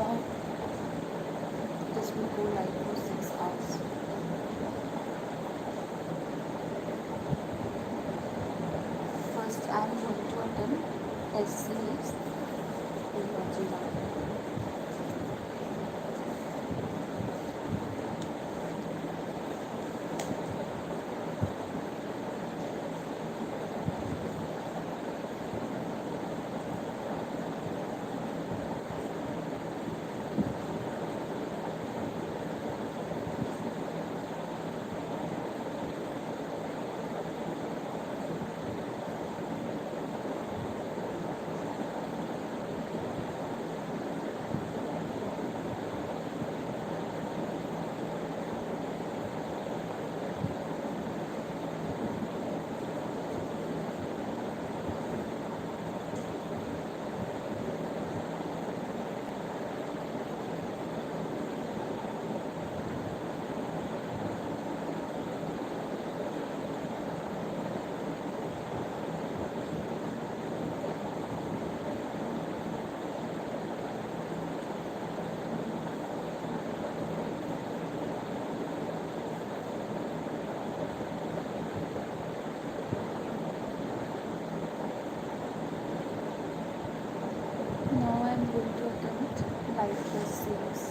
This will go live for 6 hours. First, I am going to attend SCS. Now I am going to attempt live test series.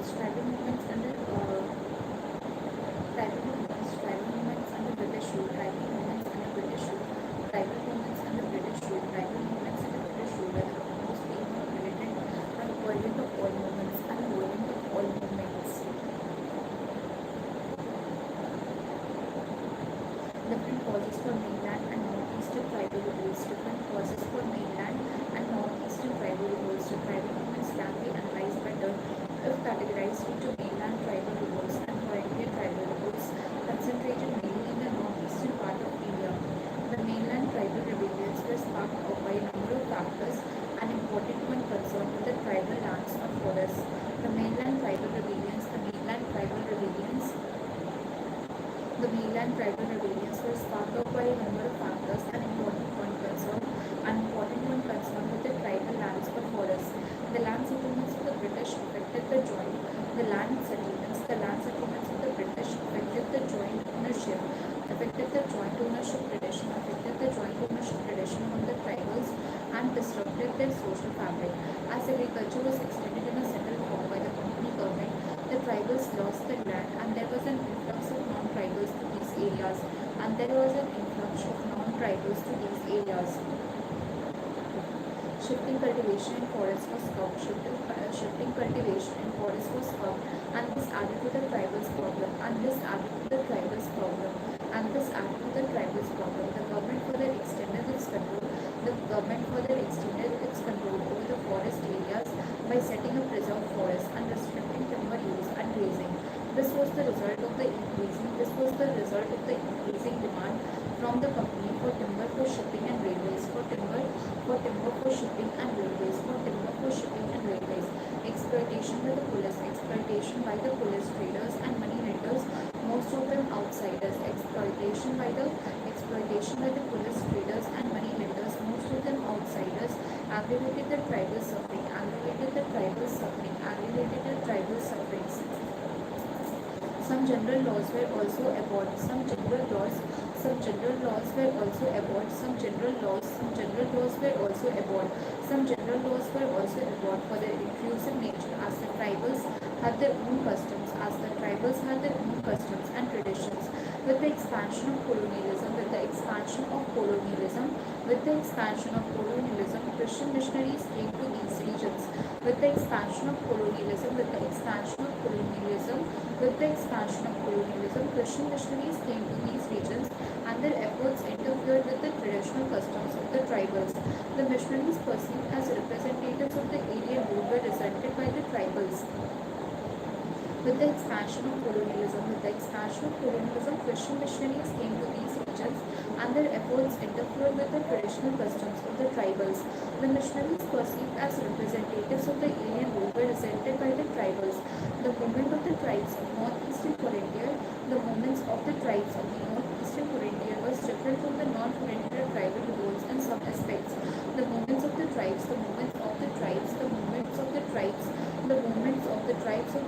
tribal movements under tribal movements under British rule, tribal movements under British rule, tribal movements under British rule, tribal movements under British rule were the most militant and violent of all movements and violent of all movements. Different causes for mainland and northeastern tribal revolts. Different causes for mainland and northeastern tribal revolts. The tribal movements can be analyzed better if categorized into mainland tribal revolts and frontier tribal revolts, concentrated mainly in the northeastern part of India. The mainland tribal rebellions were sparked off by a number of factors, an important one concerned with the tribal lands or forests. The mainland tribal rebellions were sparked off by a number of factors, an important one concerned with the tribal lands or forests. The land settlements of the British affected the joint. The land settlements of the British affected the joint ownership tradition among the tribals and disrupted their social fabric. As agriculture was extended in a settled form by the company government, the tribals lost their land and there was an influx of non-tribals to these areas. Shifting cultivation in forest was stopped, and this added to the tribals' problem. The government further extended its control over the forest areas by setting up reserve forests and restricting timber use and grazing. This was the result of the increasing demand from the company for timber for shipping and railways. Exploitation by the police traders and money lenders, most of them outsiders. Exploitation by the police traders and money lenders, most of them outsiders, aggravated the tribal sufferings. Some general laws were also abolished. For their inclusive nature, as the tribals had their own customs and traditions. With the expansion of colonialism, Christian missionaries came to these regions. With the expansion of colonialism, Christian missionaries came to these regions, and their efforts interfered with the traditional customs of the tribals. The missionaries, perceived as representatives of the alien rule, were resented by the tribals. With the expansion of colonialism, Christian missionaries came to these regions, and their efforts interfered with the traditional customs of the tribals. The missionaries, perceived as representatives of the alien rule, were resented by the tribals. The movement of the tribes of northeastern frontier was different from the non-frontier tribal revolts in some aspects. The movements of the tribes of the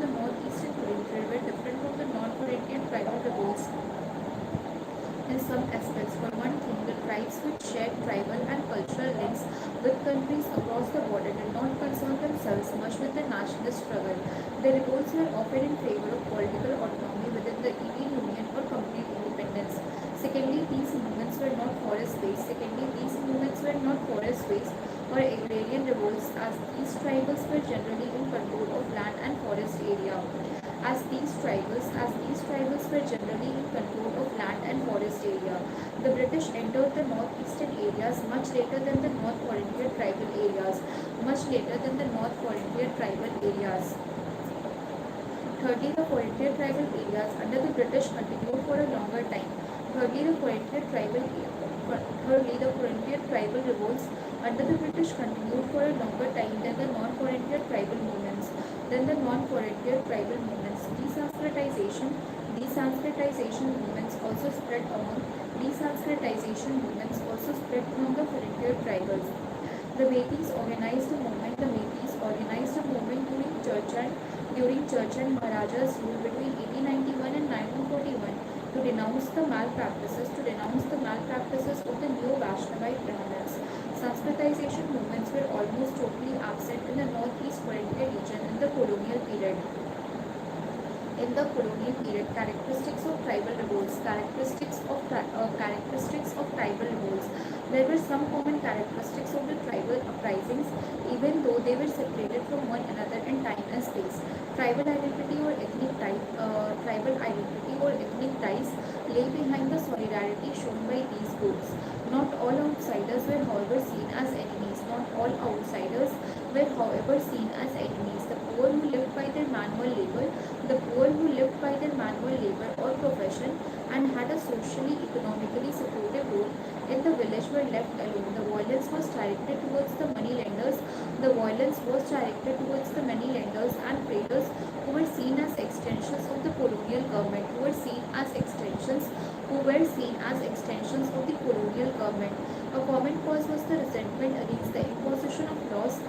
northeastern frontier were different from the non-frontier tribal revolts in some aspects. For one thing, the tribes which shared tribal and cultural links with countries across the border did not concern themselves much with the nationalist struggle. Their revolts were often in favor of political autonomy within the Indian Union or complete independence. Secondly, these movements were not forest-based or agrarian revolts, as these tribals were generally in control of land and forest area. The British entered the northeastern areas much later than the North Frontier tribal areas. Thirdly, the frontier tribal areas under the British continued for a longer time. The frontier tribal revolts under the British continued for a longer time than the non-frontier tribal movements. Desanscritization movements also spread among the frontier tribals. The Métis organized a movement during Church and Maharaja's rule between 1891 and 1941 to denounce the malpractices of the neo-Vaishnavite Brahmins. Sanskritization movements were almost totally absent in the northeast frontier region in the colonial period. In the colonial period, characteristics of tribal revolts, characteristics of tribal revolts. There were some common characteristics of the tribal uprisings, even though they were separated from one another in time and space. Tribal identity or ethnic ties lay behind the solidarity shown by these groups. Not all outsiders were, however, seen as enemies. Not all outsiders were, however, seen as enemies. The poor who lived by their manual labor or profession and had a socially, economically supportive role in the village were left alone. The violence was directed towards the money lenders. And traders who were seen as extensions of the colonial government. Who were seen as extensions of the colonial government. A common cause was the resentment against the imposition of laws.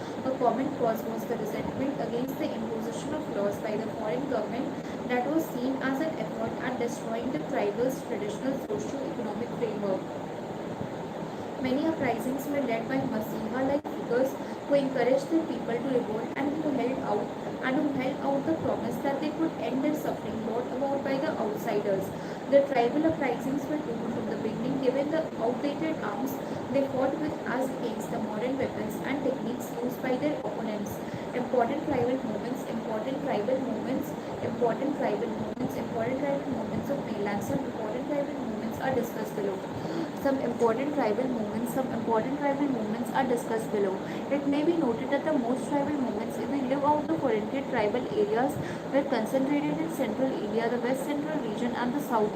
By the foreign government that was seen as an effort at destroying the tribal's traditional socio-economic framework. Many uprisings were led by Masiha-like figures who encouraged their people to revolt and who held out the promise that they could end their suffering brought about by the outsiders. The tribal uprisings were doomed from the beginning given the outdated arms they fought with as against the modern weapons and techniques used by their opponents. Important tribal movements of mainland. Some important tribal movements are discussed below. It may be noted that the most tribal movements in the live out the oriented tribal areas were concentrated in central India, the west central region and the south.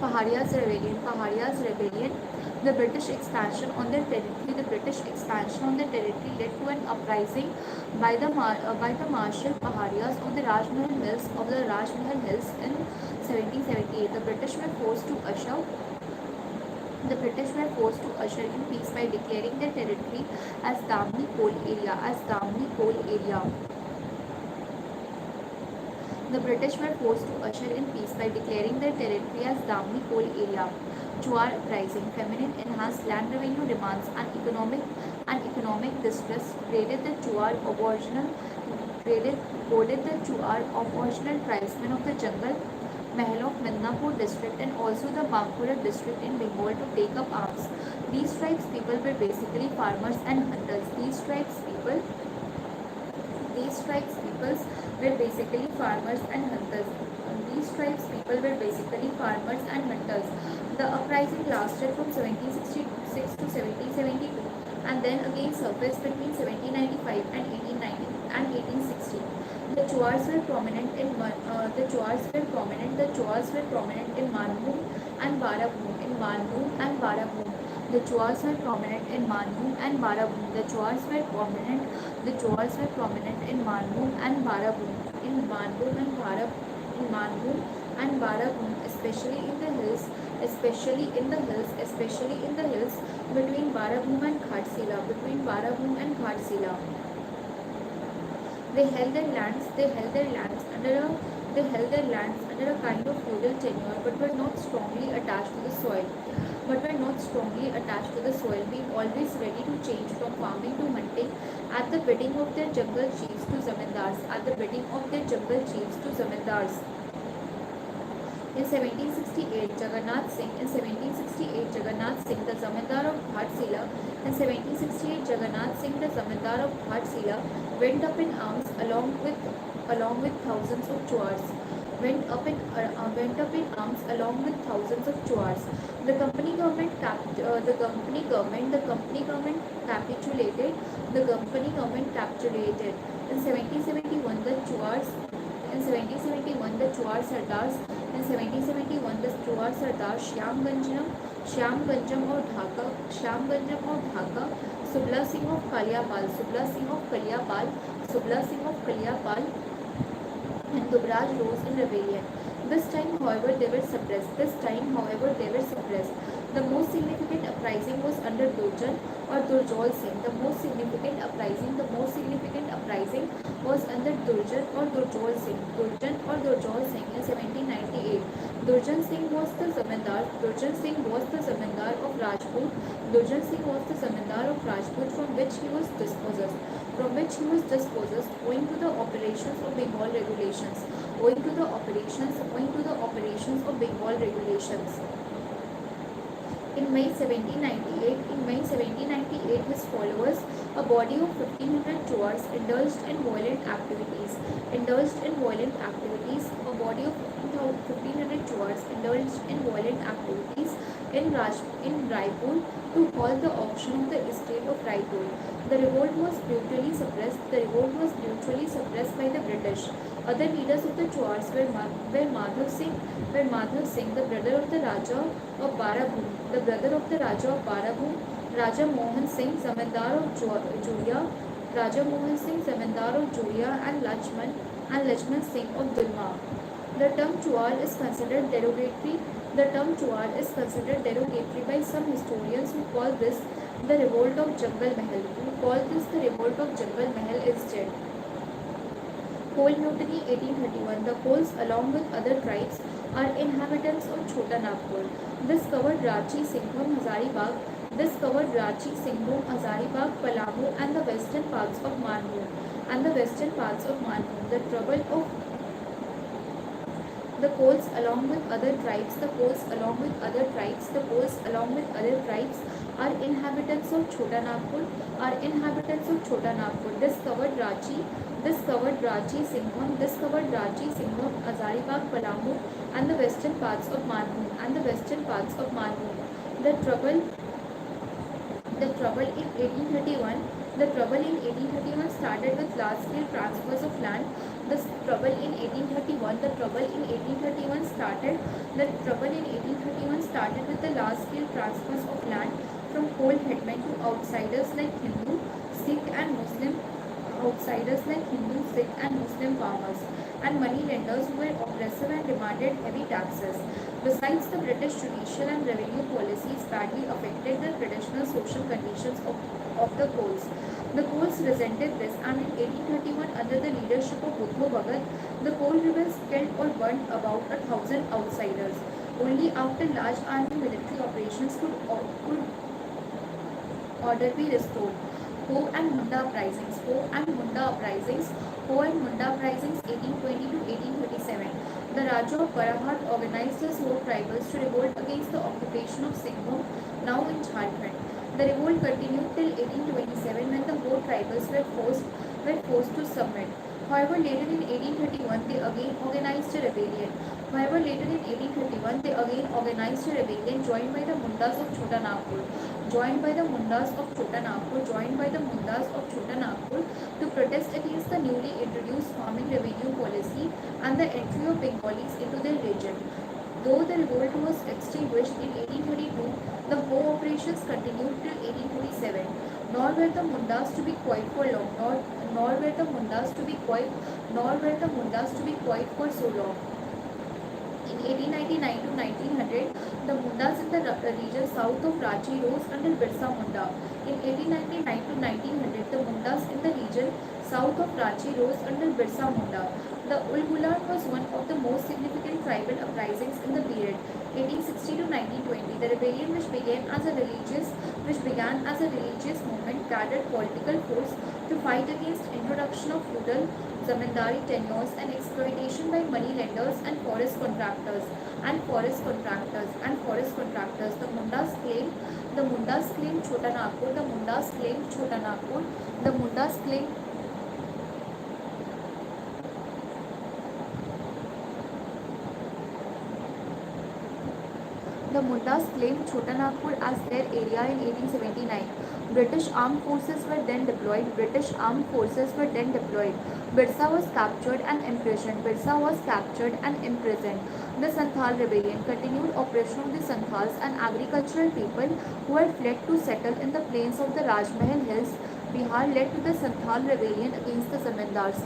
Paharia's rebellion. The British expansion on their territory led to an uprising by the martial Paharias on the Rajmahal Hills in 1778. The British were forced to usher in peace by declaring their territory as Damni Coal Area. The British were forced to usher in peace by declaring their territory as Damni Coal Area. Chuar uprising, feminine enhanced land revenue demands and economic distress graded the Chuar aboriginal tribesmen of the Jungle Mahal of Midnapur district and also the Bankura district in Bengal to take up arms. These tribes people were basically farmers and hunters. The uprising lasted from 1766 to 1772 and then again surfaced between 1795 and 1860. The Chuars were prominent in Manbhum and Barabhum. The Chuars were prominent in Manbhum and Barabhum, especially in the hills between Barabhum and Ghatsila. They held their lands under a kind of feudal tenure, but were not strongly attached to the soil. Being always ready to change from farming to hunting at the bidding of their jungle chiefs to zamindars. In 1768, Jagannath Singh, the zamindar of Ghatsila, went up in arms along with thousands of Chuars. The company government capitulated. In 1771, the Chuar Sardars. Shyam Ganjam or Dhaka, Subla Singh of Kalyapal, and Dubraj rose in rebellion. This time, however, they were suppressed. The most significant uprising was under Durjan or Durjol Singh. The most significant uprising was under Durjan or Durjol Singh. Durjan or Durjol Singh in 1798. Durjan Singh was the zamindar. Durjan Singh was the zamindar of Rajput. Durjan Singh was the zamindar of Rajput from which he was dispossessed. Owing to the operations of Bengal regulations. Owing to the operations of Bengal regulations. In May 1798, his followers, a body of 1500 Chouars, indulged in violent activities. A body of 1500 Chouars indulged in violent activities in Raipur to halt the auction of the estate of Raipur. The revolt was brutally suppressed by the British. Other leaders of the Chouars were Madhav Singh, the brother of the Raja of Barabhum, Raja Mohan Singh, Zamindar of Julia, and Lachman Singh of Dulma. The term Chouar is considered derogatory. By some historians who call this the revolt of Jungle Mahal. Is dead. Coal Mutiny 1831. The Kols, along with other tribes, are inhabitants of Chota Nagpur. This covered Ranchi, Singhbhum, Hazaribagh, Palamu, and the western parts of Manhu. The Kols, along with other tribes, are inhabitants of Chota Nagpur. This covered Ranchi, Singhbhum, Hazaribagh, Palamu, and the western parts of Manhu. The trouble in 1831 started with large-scale transfers of land. The trouble in 1831 started with the large-scale transfers of land from coal headmen to outsiders like Hindu, Sikh, and Muslim farmers and money lenders who were oppressive and demanded heavy taxes. Besides, the British judicial and revenue policies badly affected the traditional social conditions of the Kols. The Kols resented this, and in 1831, under the leadership of Buddho Bhagat, the Kol rebels killed or burnt about 1,000 outsiders. Only after large army military operations could order be restored. Ho and Munda uprisings 1820 to 1837. The Raja of Barahat organized his Ho tribals to revolt against the occupation of Singhbhum, now in Jharkhand. The revolt continued till 1827 when the Ho tribals were forced to submit. However, later in 1831 they again organized a rebellion. Joined by the Mundas of Chota Nagpur to protest against the newly introduced farming revenue policy and the entry of Bengalis into their region. Though the revolt was extinguished in 1832, the Ho operations continued till 1837. Nor were the Mundas to be quiet for long. For so long. In 1899 to 1900, the Mundas in the region south of Ranchi rose under Birsa Munda. In 1899 to 1900, the Mundas in the region south of Ranchi rose under Birsa Munda. The Ulgulan was one of the most significant tribal uprisings in the period 1860 to 1920. The rebellion, which began as a religious movement, gathered political force to fight against introduction of feudal zamindari tenures and exploitation by money lenders and forest contractors. The Mundas claimed Chota Nagpur. The Mundas claimed Chota Nagpur as their area in 1879. British armed forces were then deployed. Birsa was captured and imprisoned. The Santhal rebellion continued. Oppression of the Santhals, and agricultural people who had fled to settle in the plains of the Rajmahal Hills, Bihar, led to the Santhal rebellion against the Zamindars.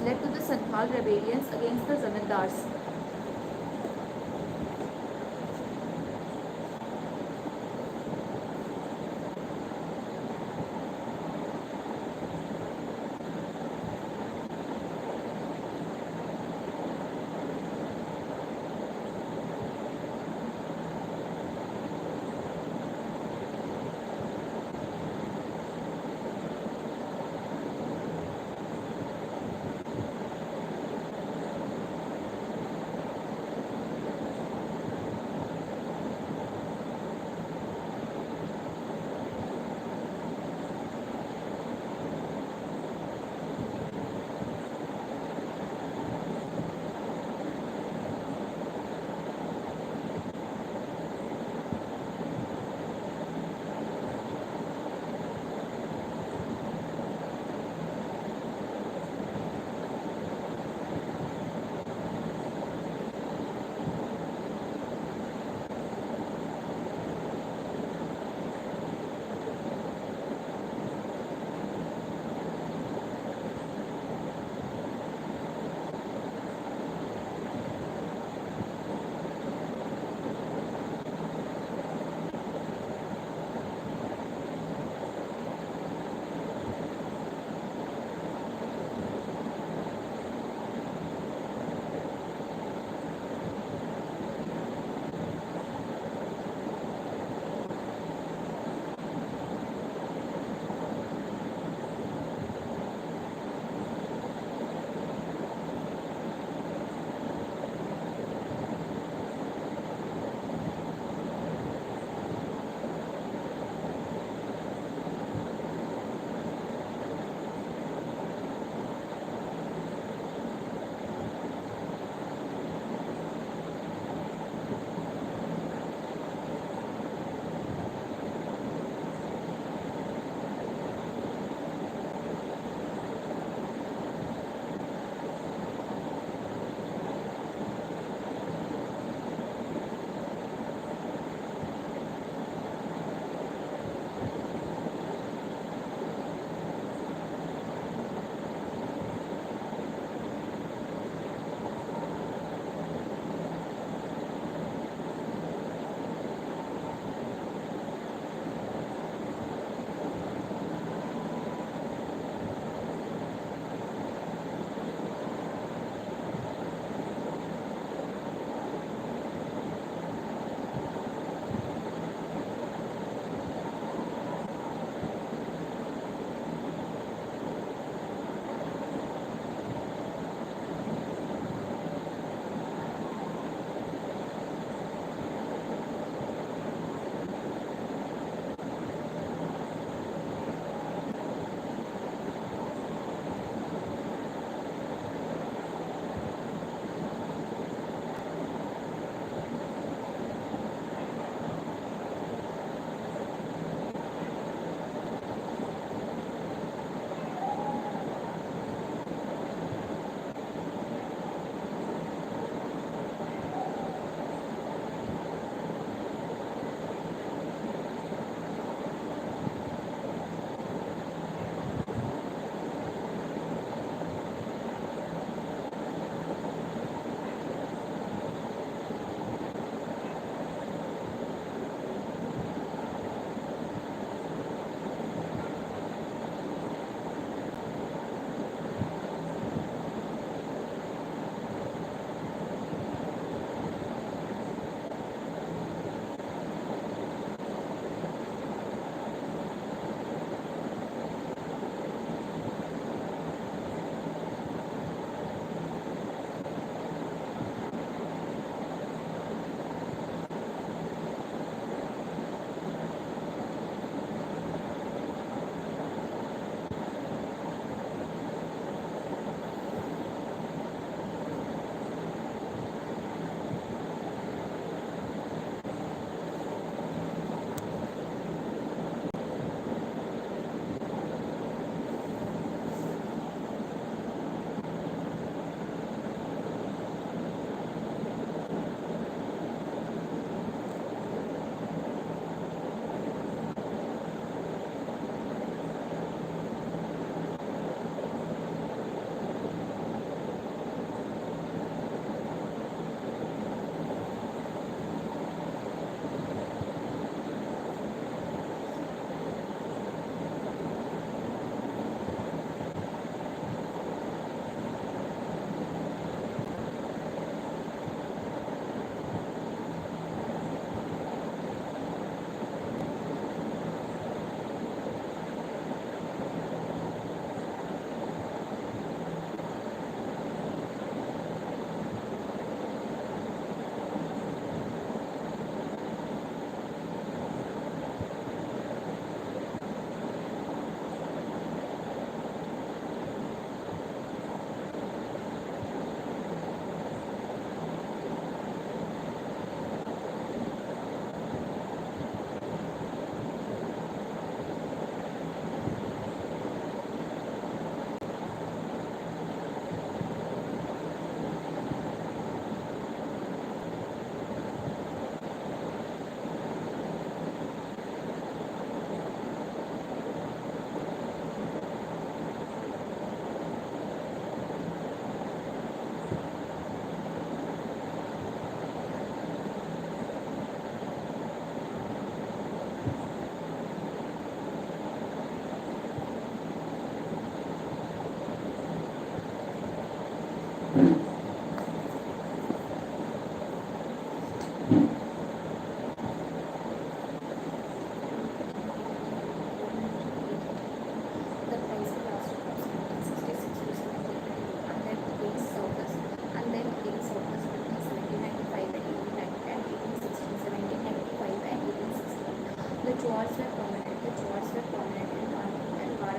The Chouars were prominent. The Chouars were prominent in Manipur,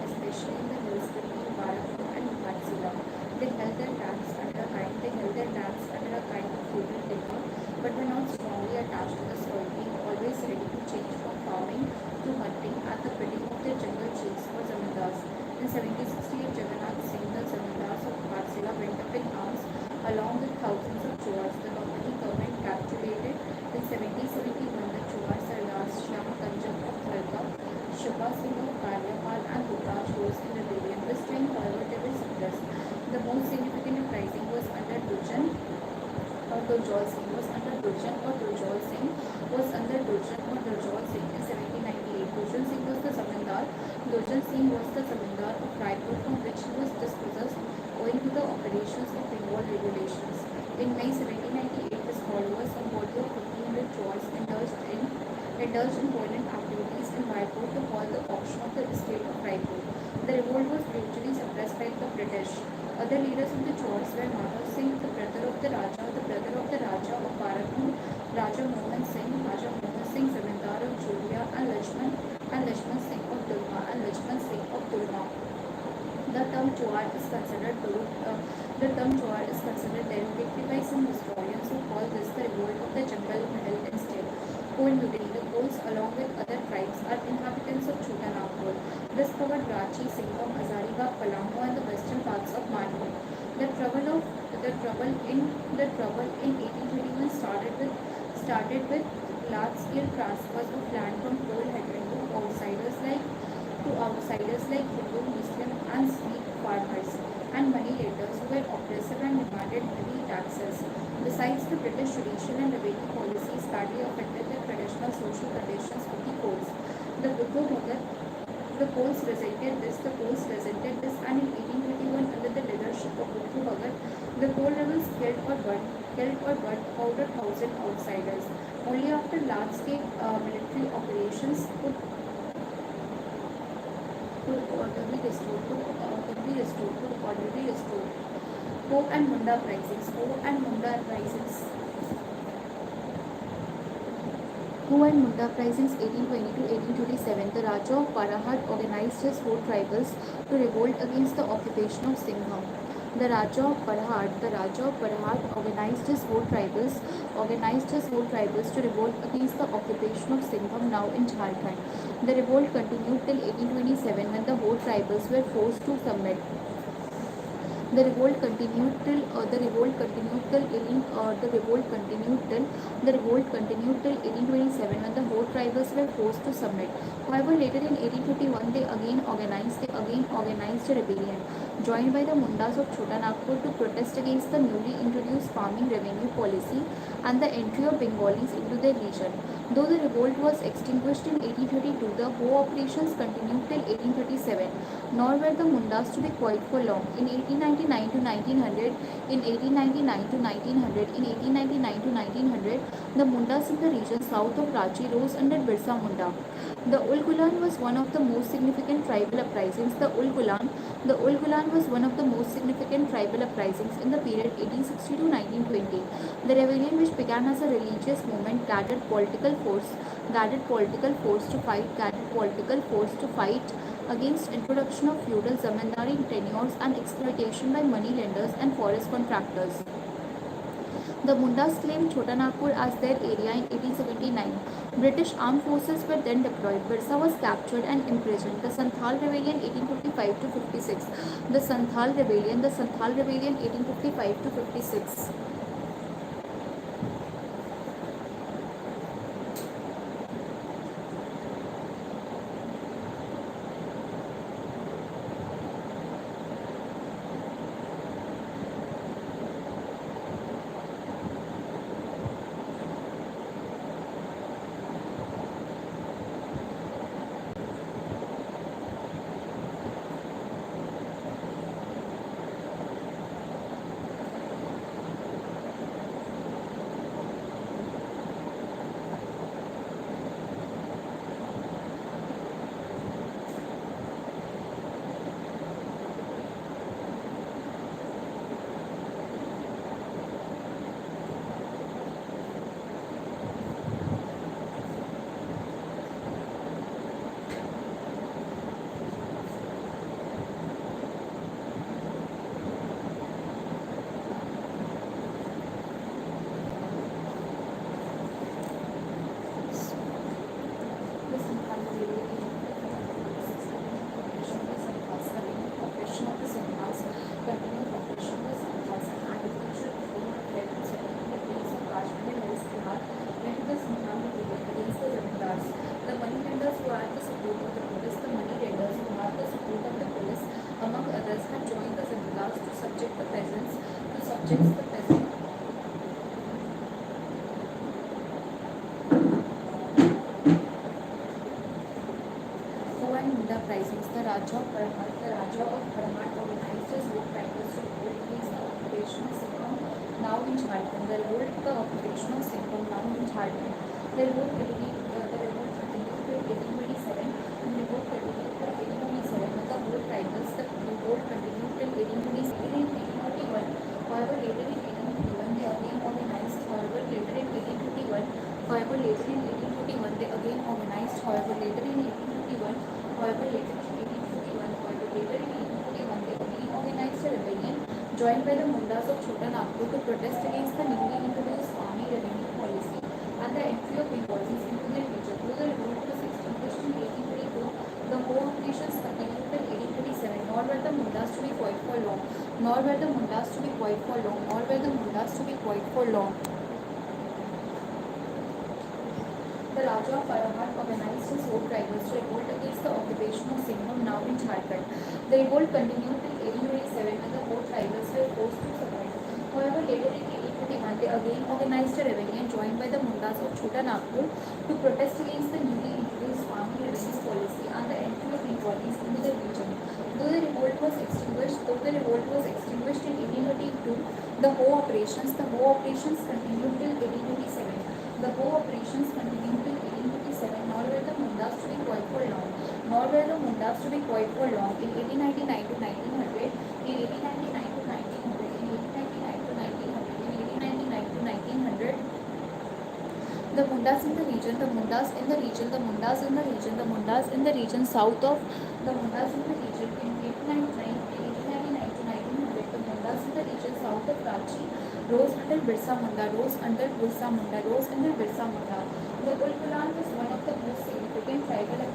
especially in the hills between Barakur and Ghatsila. They held their lands under a kind of feudal timber, but were not strongly attached to the soil, being always ready to change from farming to hunting at the bidding of their jungle chiefs or zamindars. In 1768, Jagannath Singh, the zamindars of Ghatsila, went up in arms along with thousands of Chouars. The company government capitulated. In 1771, the Chouars Sardas Shyam Kanjak of Thalka, Shubha Singh of Karyapal and Rudraj rose in rebellion. This time, however, they were suppressed. The most significant uprising was under Durjan or Durjol Singh in 1798. Durjan Singh was the zamindar of Raipur, from which he was dispossessed owing to the operations of Bengal regulations. In May 1798, his followers, a body of 1,500 Chouars, indulged in violent activities in Raipur to halt the auction of the estate of Raipur. The revolt was brutally suppressed by the British. Other leaders of the Chouars were Madhav Singh, the brother of the Raja of Barakur, Raja Mohan Singh, Zamindar of Julia, and Lachman Singh of Dulma. The term Chouar is considered derogatory by some historians, who call this the revolt of the Jungle Mahal instead. Kol Mutri, the Kols, along with other tribes, are inhabitants of Chota Nagpur. This covered Ranchi, Singham, Hazaribagh, Palammu, and the western parts of Manipur. The trouble in 1821 started with large-scale transfers of land from Kol headmen to outsiders like Hindu, Muslim, and Sikh farmers and money lenders, who were oppressive and demanded heavy taxes. Besides, the British judicial and revenue policies badly affected the traditional social conditions of the Kols. The Kols resented this, and in 1821, under the leadership of Budhu Bhagat, the Kol rebels killed or burned about 1,000 outsiders. Only after large-scale military operations could order be restored. Ho and Munda uprisings. Ho and Munda uprisings 1820 to 1827. The Raja of Parahat organized his 4 tribals to revolt against the occupation of Singham. The Raja of Parahat organized his 4 tribals to revolt against the occupation of Singham, now in Jharkhand. The revolt continued till 1827, when the 4 tribals were forced to submit. The revolt continued till 1827, when the Ho tribals were forced to submit. However, later in 1851, they again organized a rebellion, joined by the Mundas of Chota Nagpur, to protest against the newly introduced farming revenue policy and the entry of Bengalis into their region. Though the revolt was extinguished in 1832, the Ho operations continued till 1837. Nor were the Mundas to be quiet for long. In 1899 to 1900, the Mundas in the region south of Ranchi rose under Birsa Munda. The Ulgulan was one of the most significant tribal uprisings. The Ulgulan was one of the most significant tribal uprisings in the period 1860 to 1920. The rebellion, which began as a religious movement, gathered political force to fight against introduction of feudal zamindari tenures and exploitation by money lenders and forest contractors. The Mundas claimed Chota Nagpur as their area in 1879. British armed forces were then deployed. Birsa was captured and imprisoned. The Santhal Rebellion 1855 to 56. The Santhal Rebellion 1855 to 56. peasants to subject the peasant. Who and Munda Prisings, the Raja of Parmat organized his vote tribals to revolt against the occupation of Sikkim, now in Jharkhand. The occupation of Sikkim, now in Jharkhand. The revolt continued till 1827. The revolt continued till 1827 with the whole tribals. The revolt continued till 1821. However, later in 1851, they again organized. However, later in 1851, they again organized. However, later in 1851, they again organized a rebellion joined by the Mundas of Chota Nagpur to protest against the newly introduced army revenue policy and the entry of Bengalis into their region. Though the revolt was extinguished in 1822, the war operations continued till 1837. Nor were the Mundas to be quiet for long. The Raja of Arahat organized his whole tribals to revolt against the occupation of Sikkim, now in Jharkhand. The revolt continued till 1827 and the whole tribals were forced to submit. However, later in 1851, they again organized a rebellion joined by the Mundas of Chota Nagpur to protest against the newly introduced farming revenue policy and the entry of Bengalis into the region. Though the revolt was extinguished in 1832, the Ho operations continued till 1827. Nor were the Mundas to be quiet for long. In 1899 to 1900, the Mundas in the region south of the Mundas in the region in 1899 to 1900, the Mundas in the region south of Ranchi rose under Birsa Munda. The Ulgulan was one of the most significant tribal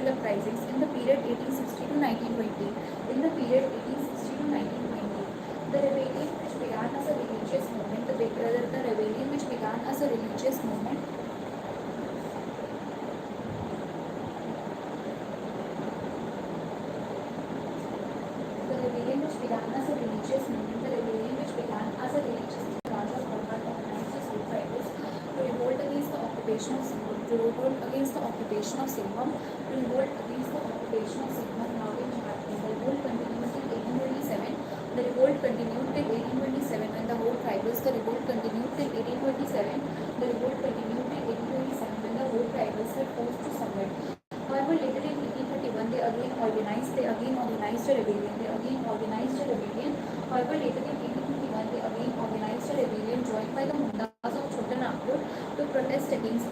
uprisings. In the period 1860 to 1920. The rebellion which began as a religious movement. Raja Parvat organized his whole tribals to revolt against the occupation of Sikkim, now in Jharkhand. The revolt continued till 1827 when the whole tribals. The revolt continued till 1827 when the whole tribals were forced to submit. However, later in 1831, they again organized a rebellion. However, later in 1851, they again organized a rebellion joined by the Mundas of Chota Nagpur to protest against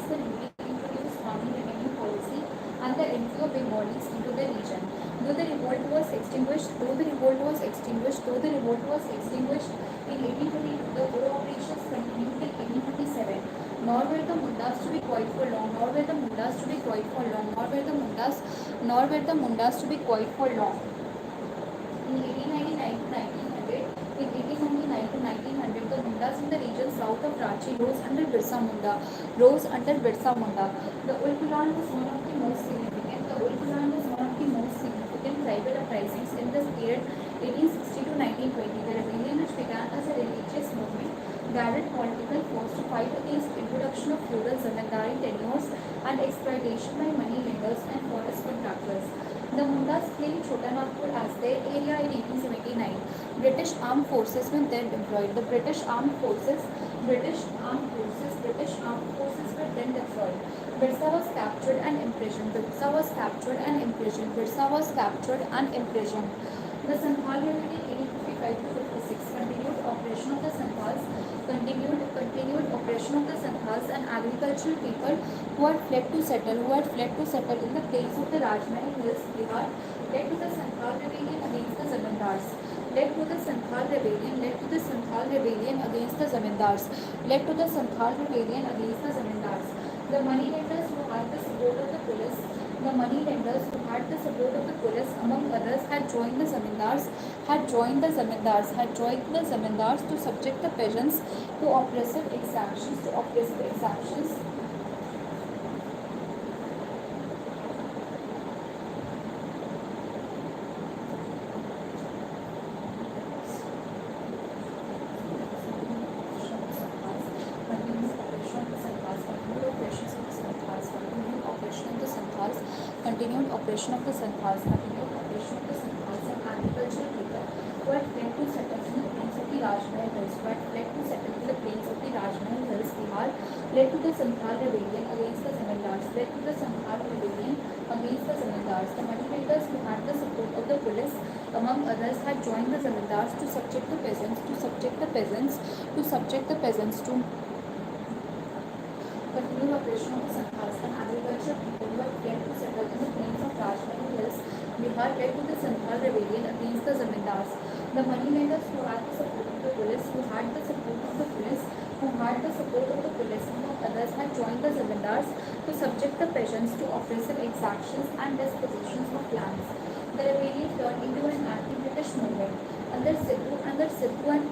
the newly introduced farming revenue policy and the entry of Bengalis into the region. Though the revolt was extinguished in 1822, the war operations continued till 1827. Nor were the Mundas to be quiet for long. In 1899 to 1900, the Mundas in the region south of Ranchi rose under Birsa Munda. The Ulgulan was one of the most significant tribal uprisings in this period 1860 to 1920. The rebellion, which began as a religious movement, gathered political force to fight against introduction of feudal zamindari tenures and exploitation by money lenders and forest contractors. The Mundas claimed Chota Nagpur as their area in 1879. British armed forces were then deployed. British armed forces were then deployed. Birsa was captured and imprisoned. The Santhal rebellion 1855 to 56 continued operation of the Santhals and agricultural people who had fled to settle in the plains of the Rajmahal Hills, Bihar, led to the Santhal rebellion against the Zamindars. The money lenders who had the support of the police, among others, had joined the zamindars to subject the peasants to oppressive exactions. continued operation of the Santhals, an agricultural people who had fled to settle in the plains of the Rajmahal Hills, Bihar, led to the Santhal rebellion against the Zamindars, The moneymakers who had the support of the police, among others, had joined the Zamindars to subject the peasants, to continued operation of the Santhals, an agricultural people who had fled to settle in the plains of Rajmahal Hills, Bihar, led to the Santhal rebellion against the Zamindars. The moneymakers who had the support of the police, among others, had joined the Zamindars to subject the peasants to oppressive exactions and dispositions of lands. The rebellion turned into an anti-British movement. Under Sidhu and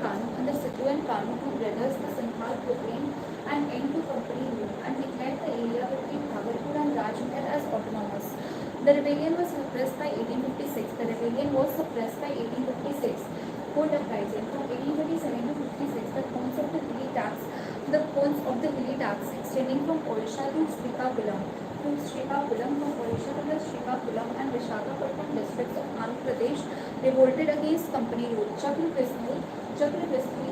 Kanu, two brothers, the Santhal proclaimed an end to company rule and declared the area between Bhagalpur and Rajmahal as autonomous. The rebellion was suppressed by 1856. Court uprising from 1827 to 56. The cones of the hilly tax extending from Odisha to Srikakulam, from Odisha to the Srikakulam and Visakhapatnam districts of Andhra Pradesh revolted against company rule. Chakra Bisnoy,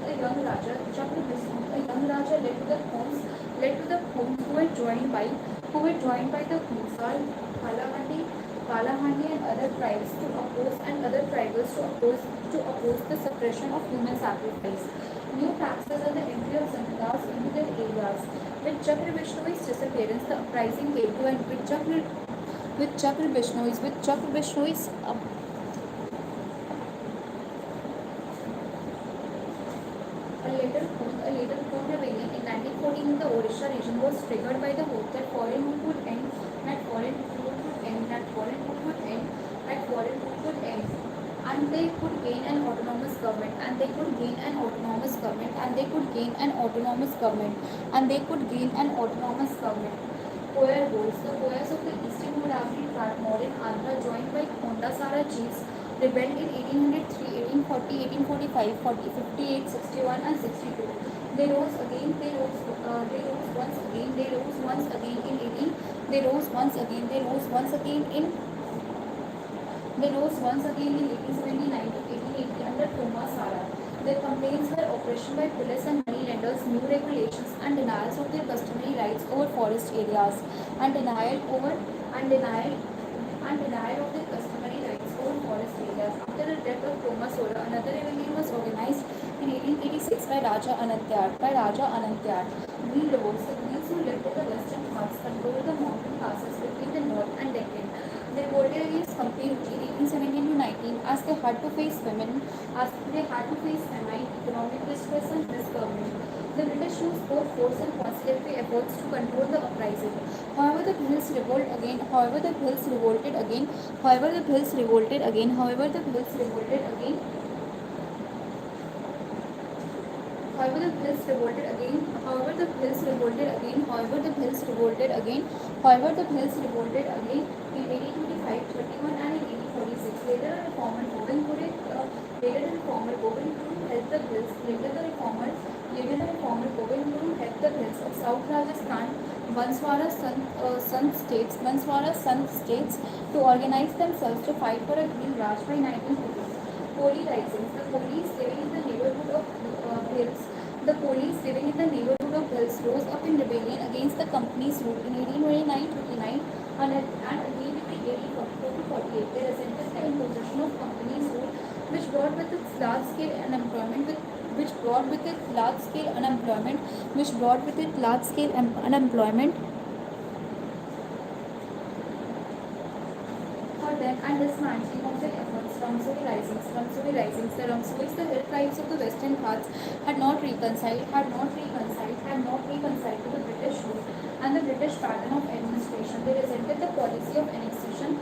a young Raja, led to the Khons who were joined by the Khonsal, Kalahandi and other tribes to oppose the suppression of human sacrifice. New taxes and the entry of Zamindars into their areas. With Chakra Vishnoi's disappearance, the uprising came to an end. With Chakra Vishnoi's a later Khon rebellion in 1914 in the Odisha region was triggered by the hope that foreign rule would end, and they could gain an autonomous government, Koyar Boys, the Koyars of the eastern Godavari tribe in Andhra, joined by Kondasara chiefs, rebelled in 1803, 1840, 1845, 40, 58, 61 and 62. They rose once again in 1879 to 1880 under Thomas Sara. Their complaints were oppression by police and moneylenders, new regulations, and denials of their customary rights over forest areas, and denial of their customary rights over forest areas. After the death of Thomas Sora, another rebellion was organized in 1886 by Raja Anantyar. Green revolts, the Greens who lived in the western Ghats controlled the mountain passes between the north and Deccan. They revolted against company rule in 1817 to 19 as they had to face famine, economic distress and misgovernment. The British used both force and conciliatory efforts to control the uprising. However, the Bhils revolted again. In 1825, 31 and in 1846. Later, the reformer Govind Guru helped the Bhils. Of South Rajasthan, Banswara Sant states to organize themselves to fight for a green Raj by 1950. Koli risings. The Kolis living in the neighborhood of Hills rose up in rebellion against the company's rule in 1829-29 and again in 1844-48. They resented the imposition of company's rule, which brought with its large-scale unemployment. For them and dismantling of their efforts. Ramsoi risings. The Ramsois, the hill tribes of the Western Ghats, had not reconciled to the British rule and the British pattern of administration. They resented the policy of annexation.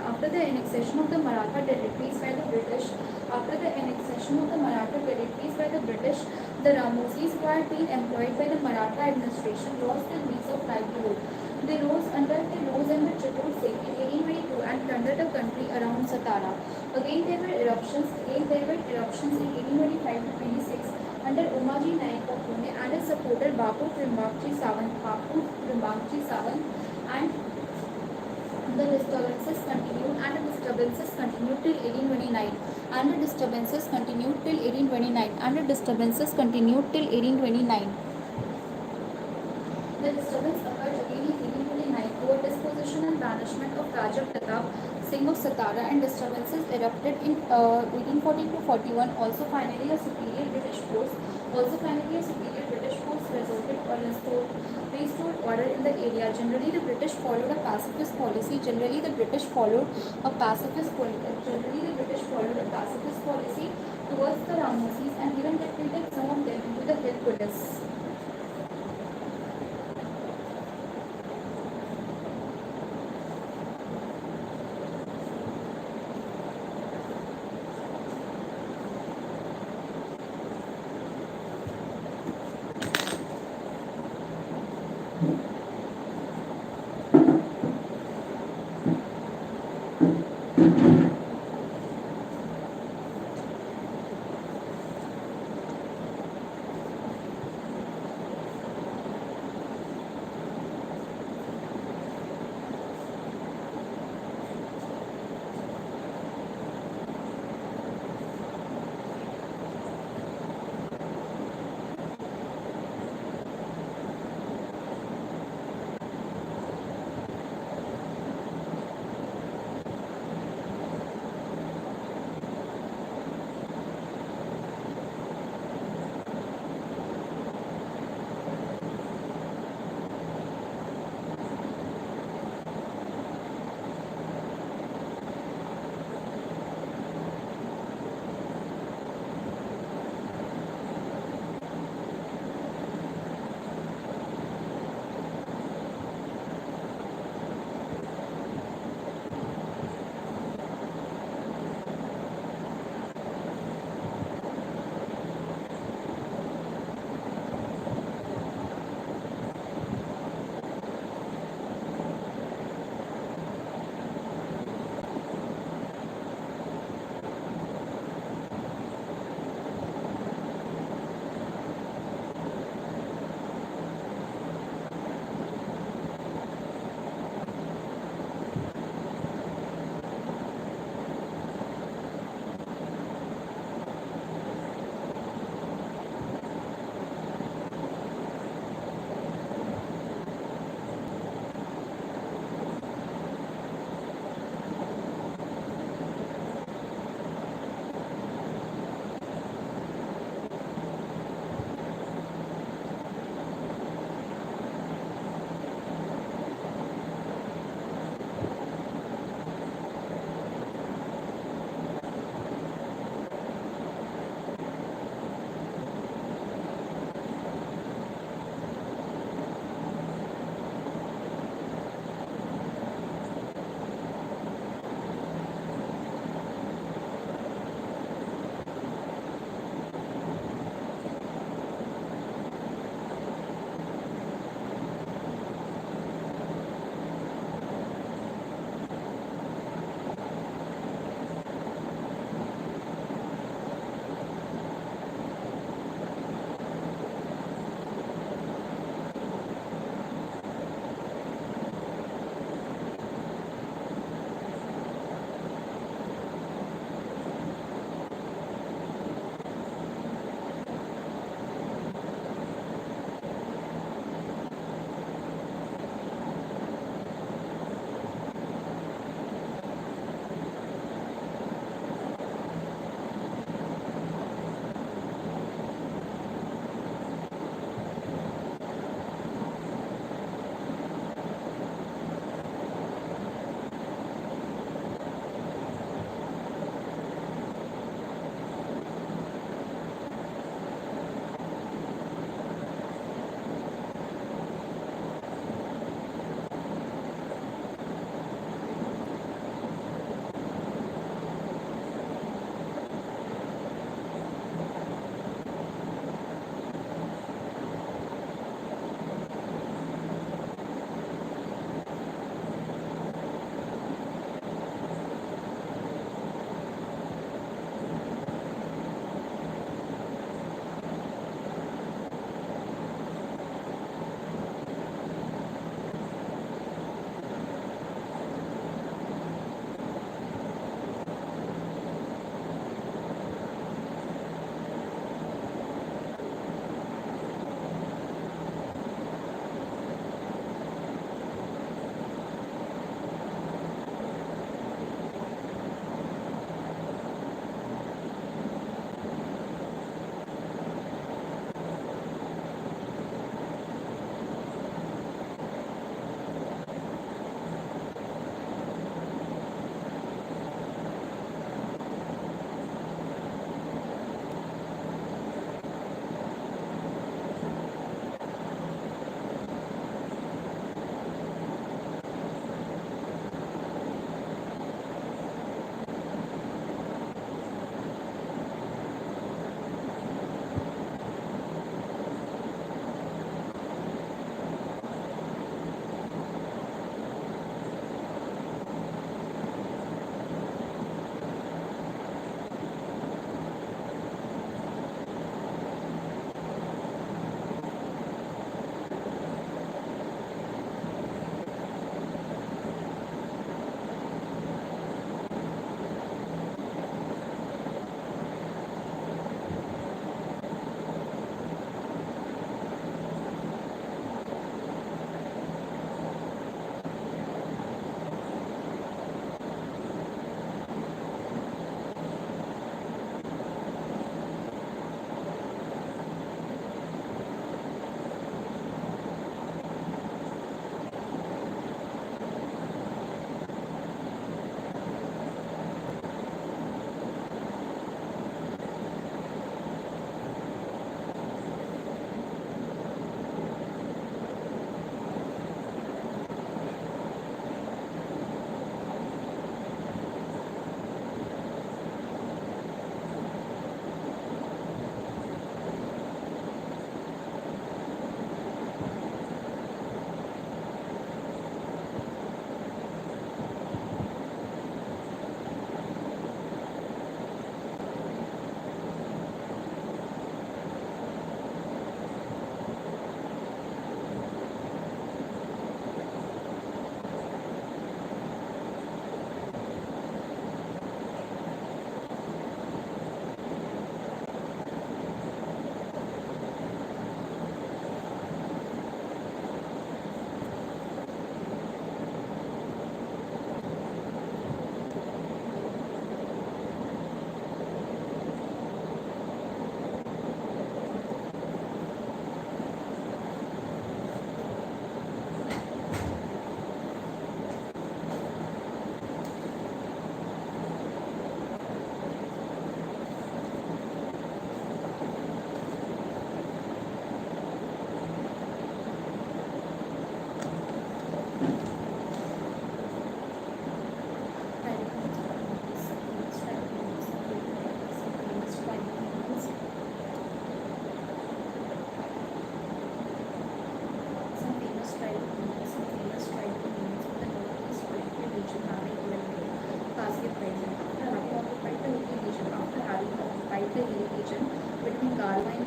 After the annexation of the Maratha territories by the British, the Ramosis, who had been employed by the Maratha administration, lost their means of livelihood. They rose under Chittor Singh in 1822 and plundered the country around Satara. Again there were eruptions in 1825 to 26 under Umaji Naik of Pune and his supporter Bapu Trimbakji Sawant and The disturbances continued and the disturbances continued till 1829 and the disturbances continued till 1829 and the disturbances continued till 1829. The disturbance occurred again in 1829 over disposition and banishment of Raja Pratap Singh of Satara, and disturbances erupted in 1840 to 41. Also finally a superior British force resorted or restored order in the area. Generally the British followed a pacifist policy. Generally the British followed a pacifist policy towards the Ramosis and even deputed some of them into the hill police.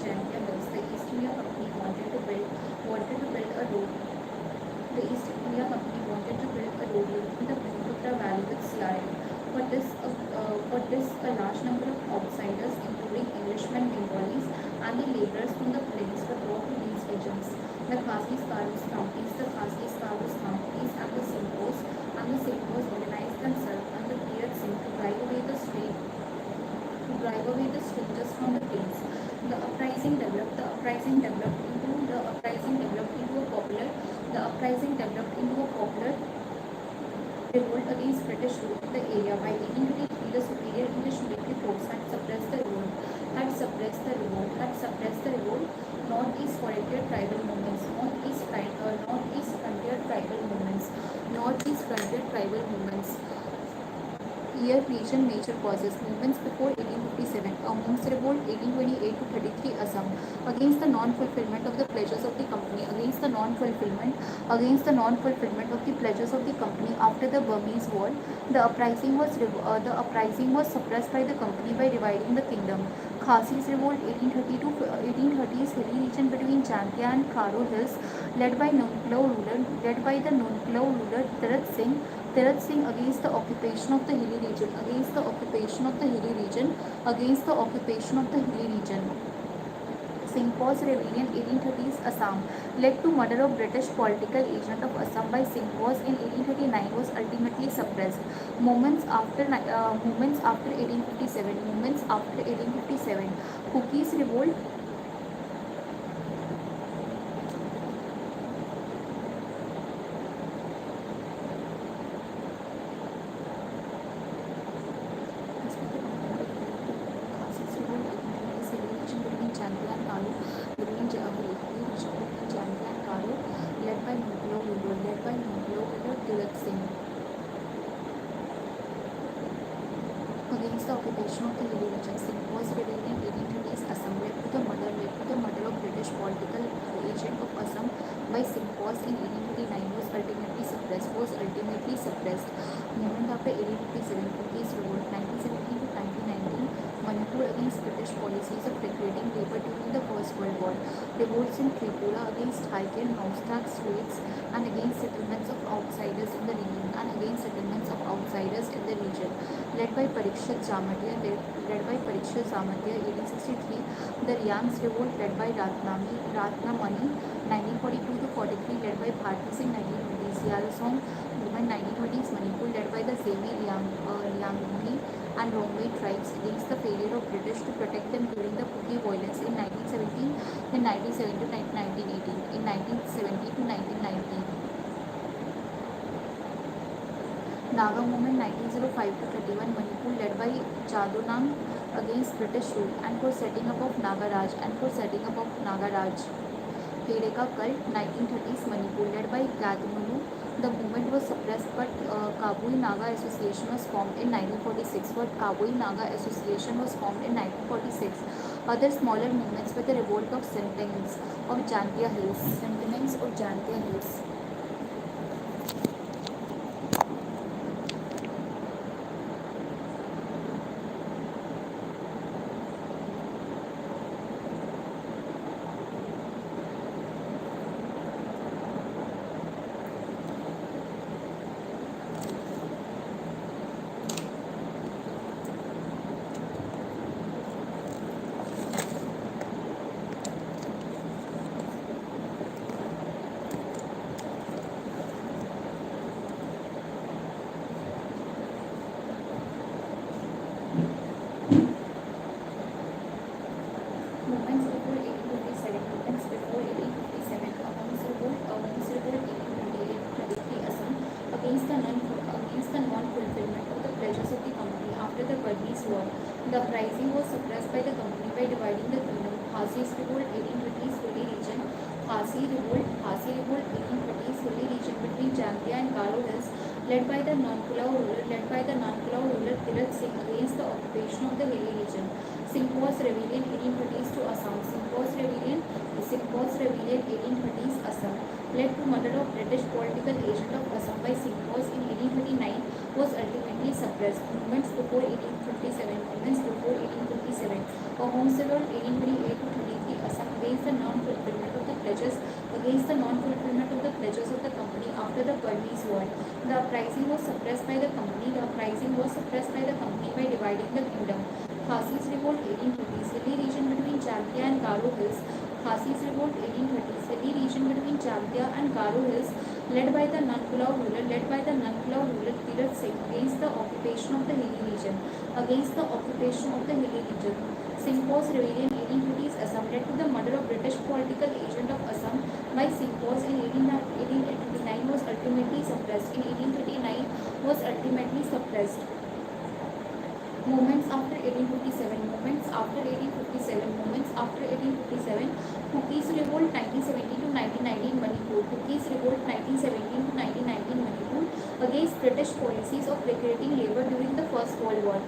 Jankia Hills, the East India Company wanted to build a road. The East India Company wanted to build a road linking the Brahmaputra Valley with CRM. For this, a large number of outsiders, including Englishmen, Bengalis, and the laborers from the plains, were brought to these regions. The Khasi Skarus companies, and the Simpos organized themselves under Kirat Singh to drive away the strangers from the plains. The uprising developed into a popular revolt against British rule in the area. By 1823, the superior English military force had suppressed the revolt. Northeast frontier tribal movements. Northeast frontier tribal movements. Year, region, major causes. Movements before 1857. A Monks Revolt, 1828 to 33, Assam. Against the non-fulfillment of the pledges of the company. Against the non-fulfillment of the pledges of the company after the Burmese War. The uprising was suppressed by the company by dividing the kingdom. Khasi's Revolt, 1830 to 1830s, hilly region between Jankia and Karo Hills, led by the Nonpalau ruler Tirat Singh against the occupation of the hilly region. Singhpaw's rebellion, 1830s, Assam, led to murder of British political agent of Assam by Singhpaws in 1839 was ultimately suppressed. Moments after 1857. Cookies Revolt, against the occupation of the hilly region. Singhpaw's rebellion, 1830s, Assam, led to the murder of British political agent of Assam by Singhpaws in 1839 was ultimately suppressed. Movement after 1857, Cookies Revolt, 1917 to 1919, Manipur against British policies of recruiting labour during the First World War. Revolts in Tripura against Haikin, Noustak Straits, and against settlements of outsiders in the region. Led by Parikshit Jamatia, 1863, the Riams Revolt, led by Ratnamani, 1942 to 43, led by Bharti Singh, 1920s, Yalsong movement, 1920s, Manipur, led by the Semi Liangmi and Rongmei tribes against the failure of British to protect them during the Kuki violence in 1917, in 1970 to 1918, in 1970 to 1919. Naga movement, 1905 to 31, Manipur, led by Jadonam against British rule and for setting up of Nagaraj. Hereka cult, 1930s, Manipur, led by Gadmulu. The movement was suppressed, but Kabui Naga Association was formed in 1946. Other smaller movements were the revolt of Sentinels of Jantia Hills. Movements before 1857. A Monks Revolt, 1828-33, Assam, against the non-fulfillment of the pledges of the company after the Burmese War. The uprising was suppressed by the company by dividing the kingdom. Khasi's Revolt, 1830s, hilly region. Khasi Revolt, 1830s, hilly region between Jantia and Karo Hills, led by the Nonpalau ruler Tirat Singh against the occupation of the hilly region. Singhpaw's rebellion, 1830s to Assam. Singhpaw's rebellion, 1830s, Assam, led to murder of British political agent of Assam by Singhpaws in 1839 was ultimately suppressed. Movements before 1857. Movements before 1857. A home sale of 1828 to 33 Assam against the non-fulfillment of the pledges of the company after the Burmese War. The uprising was suppressed by the company. By dividing the kingdom. Khasi's revolt 1830s. Hilly region between Chalkia and Garo Hills. Khasi's revolt 1830s. Hilly region between Chalkia and Garo Hills, led by the Nankulau ruler Tirat Singh against the occupation of the hilly region. Singpaw's rebellion 1830s Assam led to the murder of British political agent of Assam by Singpaws in 1889 was ultimately suppressed. Movements after 1857. Cookies Revolt 1917 to 1919 Manipur. Cookies Revolt 1917 to 1919 Manipur against British policies of recruiting labor during the First World War.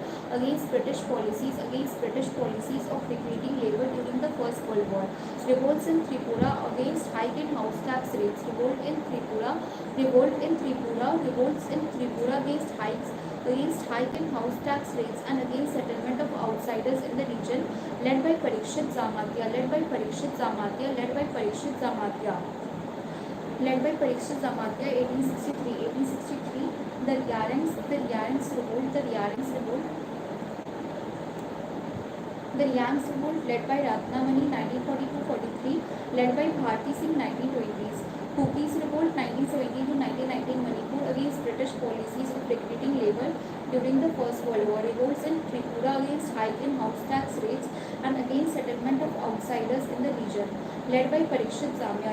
Revolts in Tripura against hike in house tax rates. Revolts in Tripura against hike in house tax rates and against settlement of outsiders in the region, led by Parikshit Zamatia, 1863. The Yarings revolt led by Ratnamani 1942-43, led by Bharti Singh 1920s. Cookies revolt 1917 to 1919 Manipur against British policies of recruiting labor during the First World War. Revolts in Tripura against hike in house tax rates and against settlement of outsiders in the region, led by Parikshit Zamia.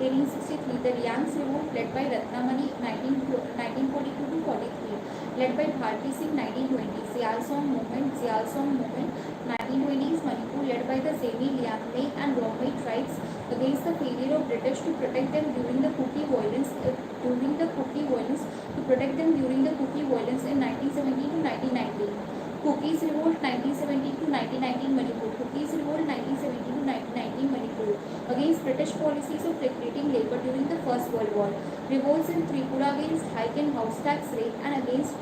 1863. The Riang's revolt led by Ratnamani 1942-43, led by Bharti Singh 1920. Sial Song movement 1920s Manipur, led by the Zemi, Liangmei and Romei tribes against the failure of British to protect them during the Kuki violence in 1917 to 1919. Cookies revolt 1917 to 1919 Manipur. Against British policies of recruiting labor during the First World War. Revolts in Tripura against hike in house tax rate and against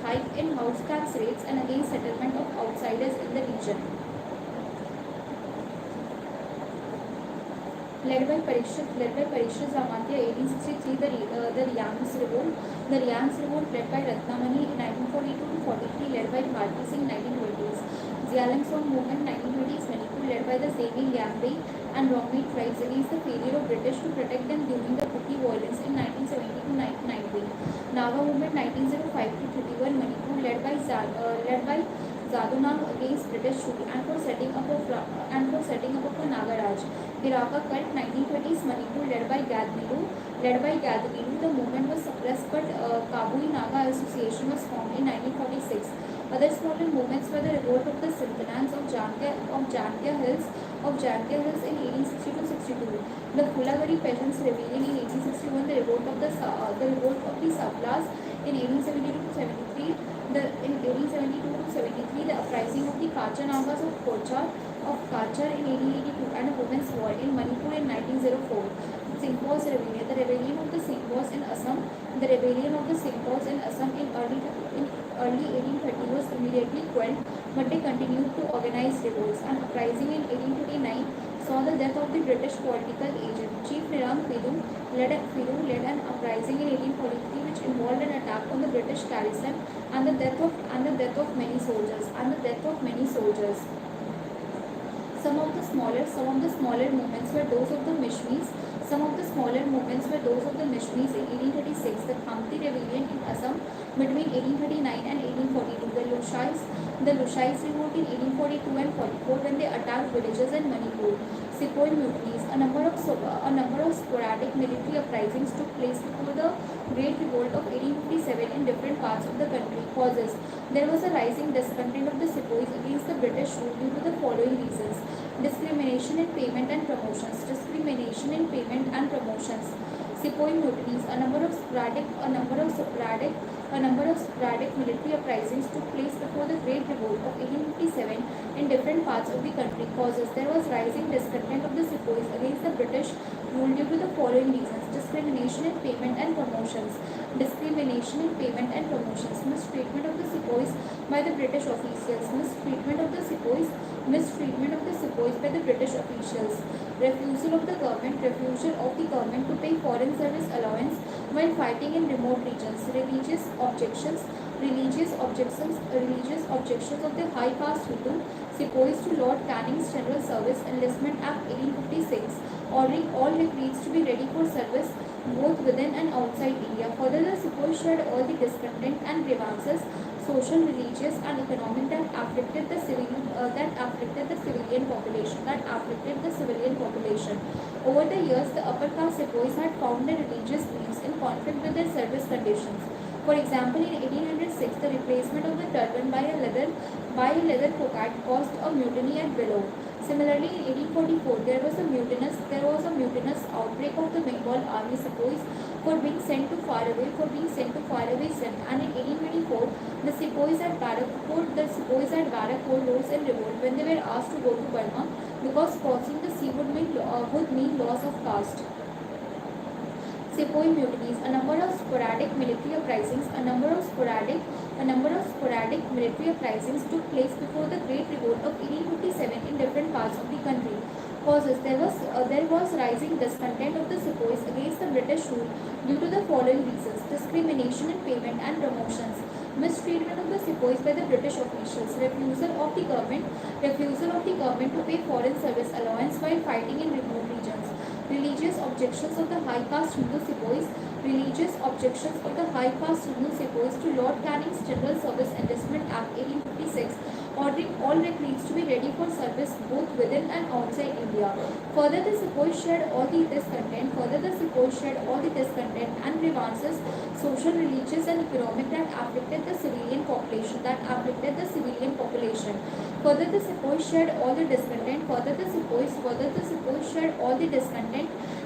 hike in house tax rates and against settlement of outsiders in the region, led by Parikshit Zamatia. 1863. The Riang's revolt led by Ratnamani 1942-43, led by Bharti Singh 1920s. Xiaolengsong movement 1920s Manipur, led by the Zemi, Liangmei and Romei tribes against the failure of British to protect them during the Kuki violence in 1970 to 1990. Naga movement 1905-31 Manipur, led by Zadonam against British rule and for setting up of a Naga Raj. Hiraka cult 1920s Manipur, led by Gadmilu. The movement was suppressed, but Kabui Naga Association was formed in 1946. Other smaller movements were the revolt of the Sultanans of Jankia Hills in 1860-62, the Fulagari peasants' rebellion in 1861, the revolt of the Sablas in 1872-73, the uprising of the Kacha Nagas of Kachar in 1882, and a women's war in Manipur in 1904. Singpaw's rebellion. The rebellion of the Singpaws in Assam in early 1830 was immediately quelled, but they continued to organize revolts. An uprising in 1829 saw the death of the British political agent. Chief Nirang Pidu led an uprising in 1843 which involved an attack on the British garrison and the death of many soldiers. Some of the smaller movements were those of the Mishmis. In 1836, the Khamti rebellion in Assam between 1839 and 1842, the Lushais revolt in 1842 and 44 when they attacked villages in Manipur. Sepoy mutinies. A number of sporadic military uprisings took place before the Great Revolt of 1857 in different parts of the country. Causes. There was a rising discontent of the Sepoys against the British rule due to the following reasons: discrimination in payment and promotions. Sepoy mutinies. A number of sporadic a number of sporadic military uprisings took place before the Great Revolt of 1857 in different parts of the country. Causes: there was rising discontent of the sepoys against the British rule due to the following reasons: discrimination in payment and promotions, mistreatment of the sepoys by the British officials, mistreatment of the sepoys by the British officials, refusal of the government to pay foreign service allowance while fighting in remote regions, religious objections of the high caste Hindu sepoys to Lord Canning's General Service Enlistment Act 1856, ordering all recruits to be ready for service both within and outside India. Further, the sepoys shared all the discontent and grievances, social, religious, and economic that afflicted the civilian population. Over the years, the upper caste sepoys had found their religious beliefs in conflict with their service conditions. For example, in 1806, the replacement of the turban by a leather cockade caused a mutiny at Vellore. Similarly, in 1844, there was a mutinous outbreak of the Bengal army sepoys for being sent to faraway Sindh, and in 1824, the sepoys at Barakpur rose in revolt when they were asked to go to Burma because crossing the sea would mean loss of caste. Sepoy mutinies, a number of sporadic military uprisings took place before the Great Revolt of 1857 in different parts of the country. Causes: there was rising discontent of the sepoys against the British rule due to the following reasons: discrimination in payment and promotions, mistreatment of the sepoys by the British officials, refusal of the government to pay foreign service allowance while fighting in remote regions, religious objections of the high caste Hindu sepoys to Lord Canning's General Service Enlistment Act 1856, ordering all recruits to be ready for service both within and outside India. Further, the sepoys shared all the discontent and grievances, social, religious, and economic that afflicted the civilian population. Further, the sepoys shared all the discontent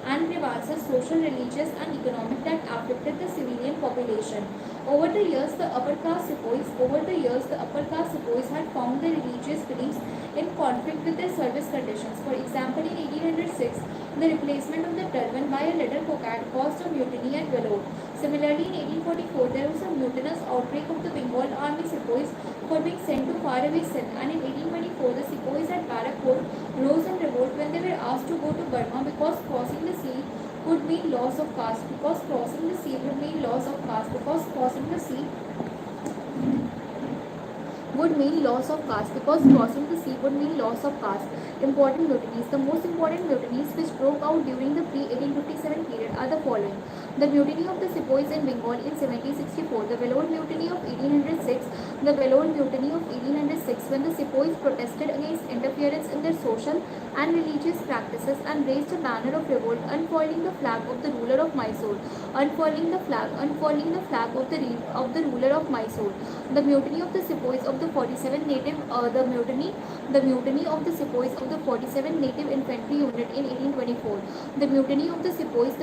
and grievances, social, religious, and economic that afflicted the civilian population. Over the years, the upper caste sepoys had found their religious beliefs in conflict with their service conditions. For example, in 1806, the replacement of the turban by a leather cockade caused a mutiny at Vellore. Similarly, in 1844, there was a mutinous outbreak of the Bengal army sepoys for being sent to faraway Sindh, and in 1824, the sepoys at Barakpur rose in revolt when they were asked to go to Burma because crossing the sea would mean loss of caste. Important mutinies. The most important mutinies which broke out during the pre-1857 period are the following: the mutiny of the sepoys in Bengal in 1764, the Vellore mutiny of 1806, when the sepoys protested against interference in their social and religious practices and raised a banner of revolt, unfurling the flag of the ruler of Mysore. The mutiny of the sepoys of the 47 native infantry unit in 1824. The mutiny of the sepoys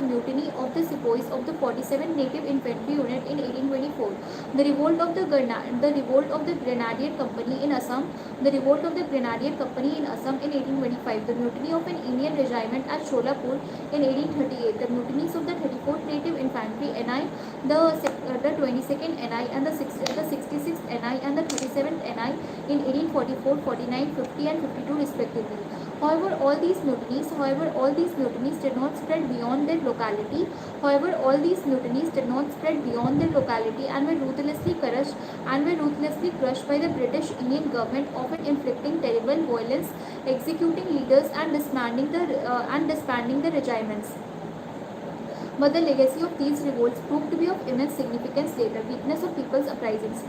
of the 47 native infantry unit in 1824. The revolt of the Grenadier Company in Assam in 1825. The mutiny of an Indian regiment at Sholapur in 1838. The mutinies of the 34th Native Infantry NI, the 22nd NI, and the 66th NI and the 37th NI in 1844, 49, 50, and 52 respectively. However, all these mutinies did not spread beyond their locality. And were ruthlessly crushed by the British Indian government, often inflicting terrible violence, executing leaders, and disbanding the regiments. But the legacy of these revolts proved to be of immense significance later. Weakness of people's uprisings.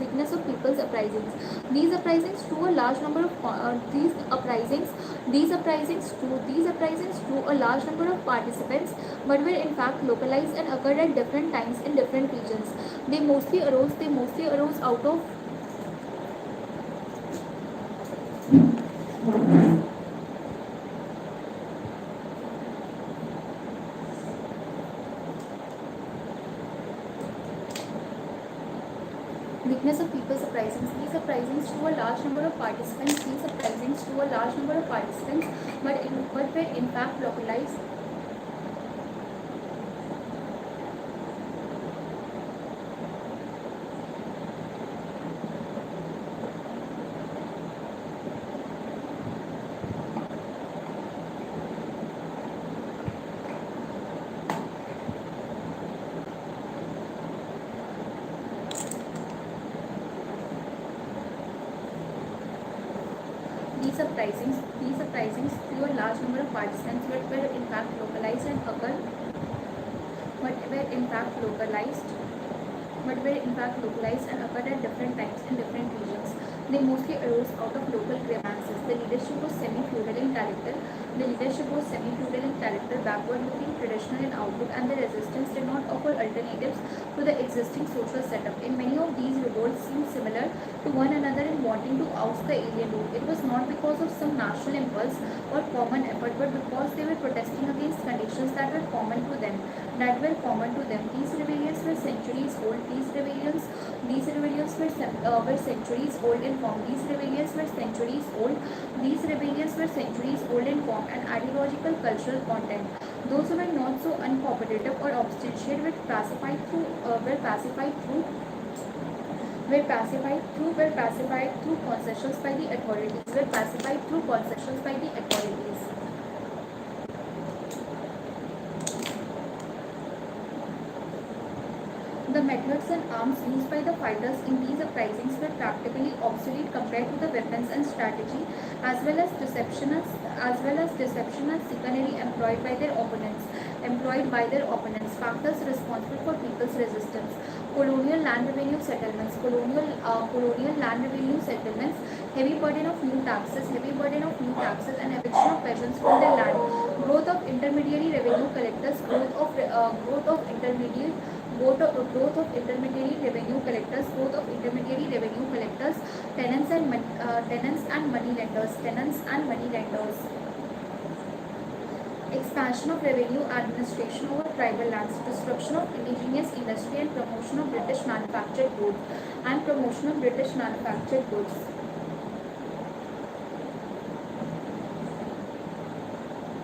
These uprisings drew a large number of participants, but were in fact localized and occurred at different times in different regions. They mostly arose out of Weakness of people's uprisings. These uprisings to a large number of participants. These uprisings to a large number of participants, but were in fact localized. These uprisings to a large number of participants, but were in fact localized and occurred, but were in fact localized and occurred at different times in different regions. They mostly arose out of local grievances. The leadership was semi-feudal in character. Backward-looking, traditional in outlook, and the resistance did not offer alternatives to the existing social setup. In many of these, revolts seemed similar to one another in wanting to oust the alien rule. It was not because of some national impulse or common effort, but because they were protesting against conditions that were common to them. These rebellions were centuries old. These rebellions were centuries old in form. These rebellions were centuries old in form and ideological cultural content. Those who were not so uncooperative or obstinate were pacified through concessions by the authorities. The methods and arms used by the fighters in these uprisings were practically obsolete compared to the weapons and strategy, as well as deception and chicanery employed by their opponents. Factors responsible for people's resistance: colonial land revenue settlements, heavy burden of new taxes, and eviction of peasants from their land. Growth of intermediary revenue collectors, growth of intermediary revenue collectors, tenants and money lenders. Expansion of revenue administration over tribal lands, destruction of indigenous industry, and promotion of British manufactured goods.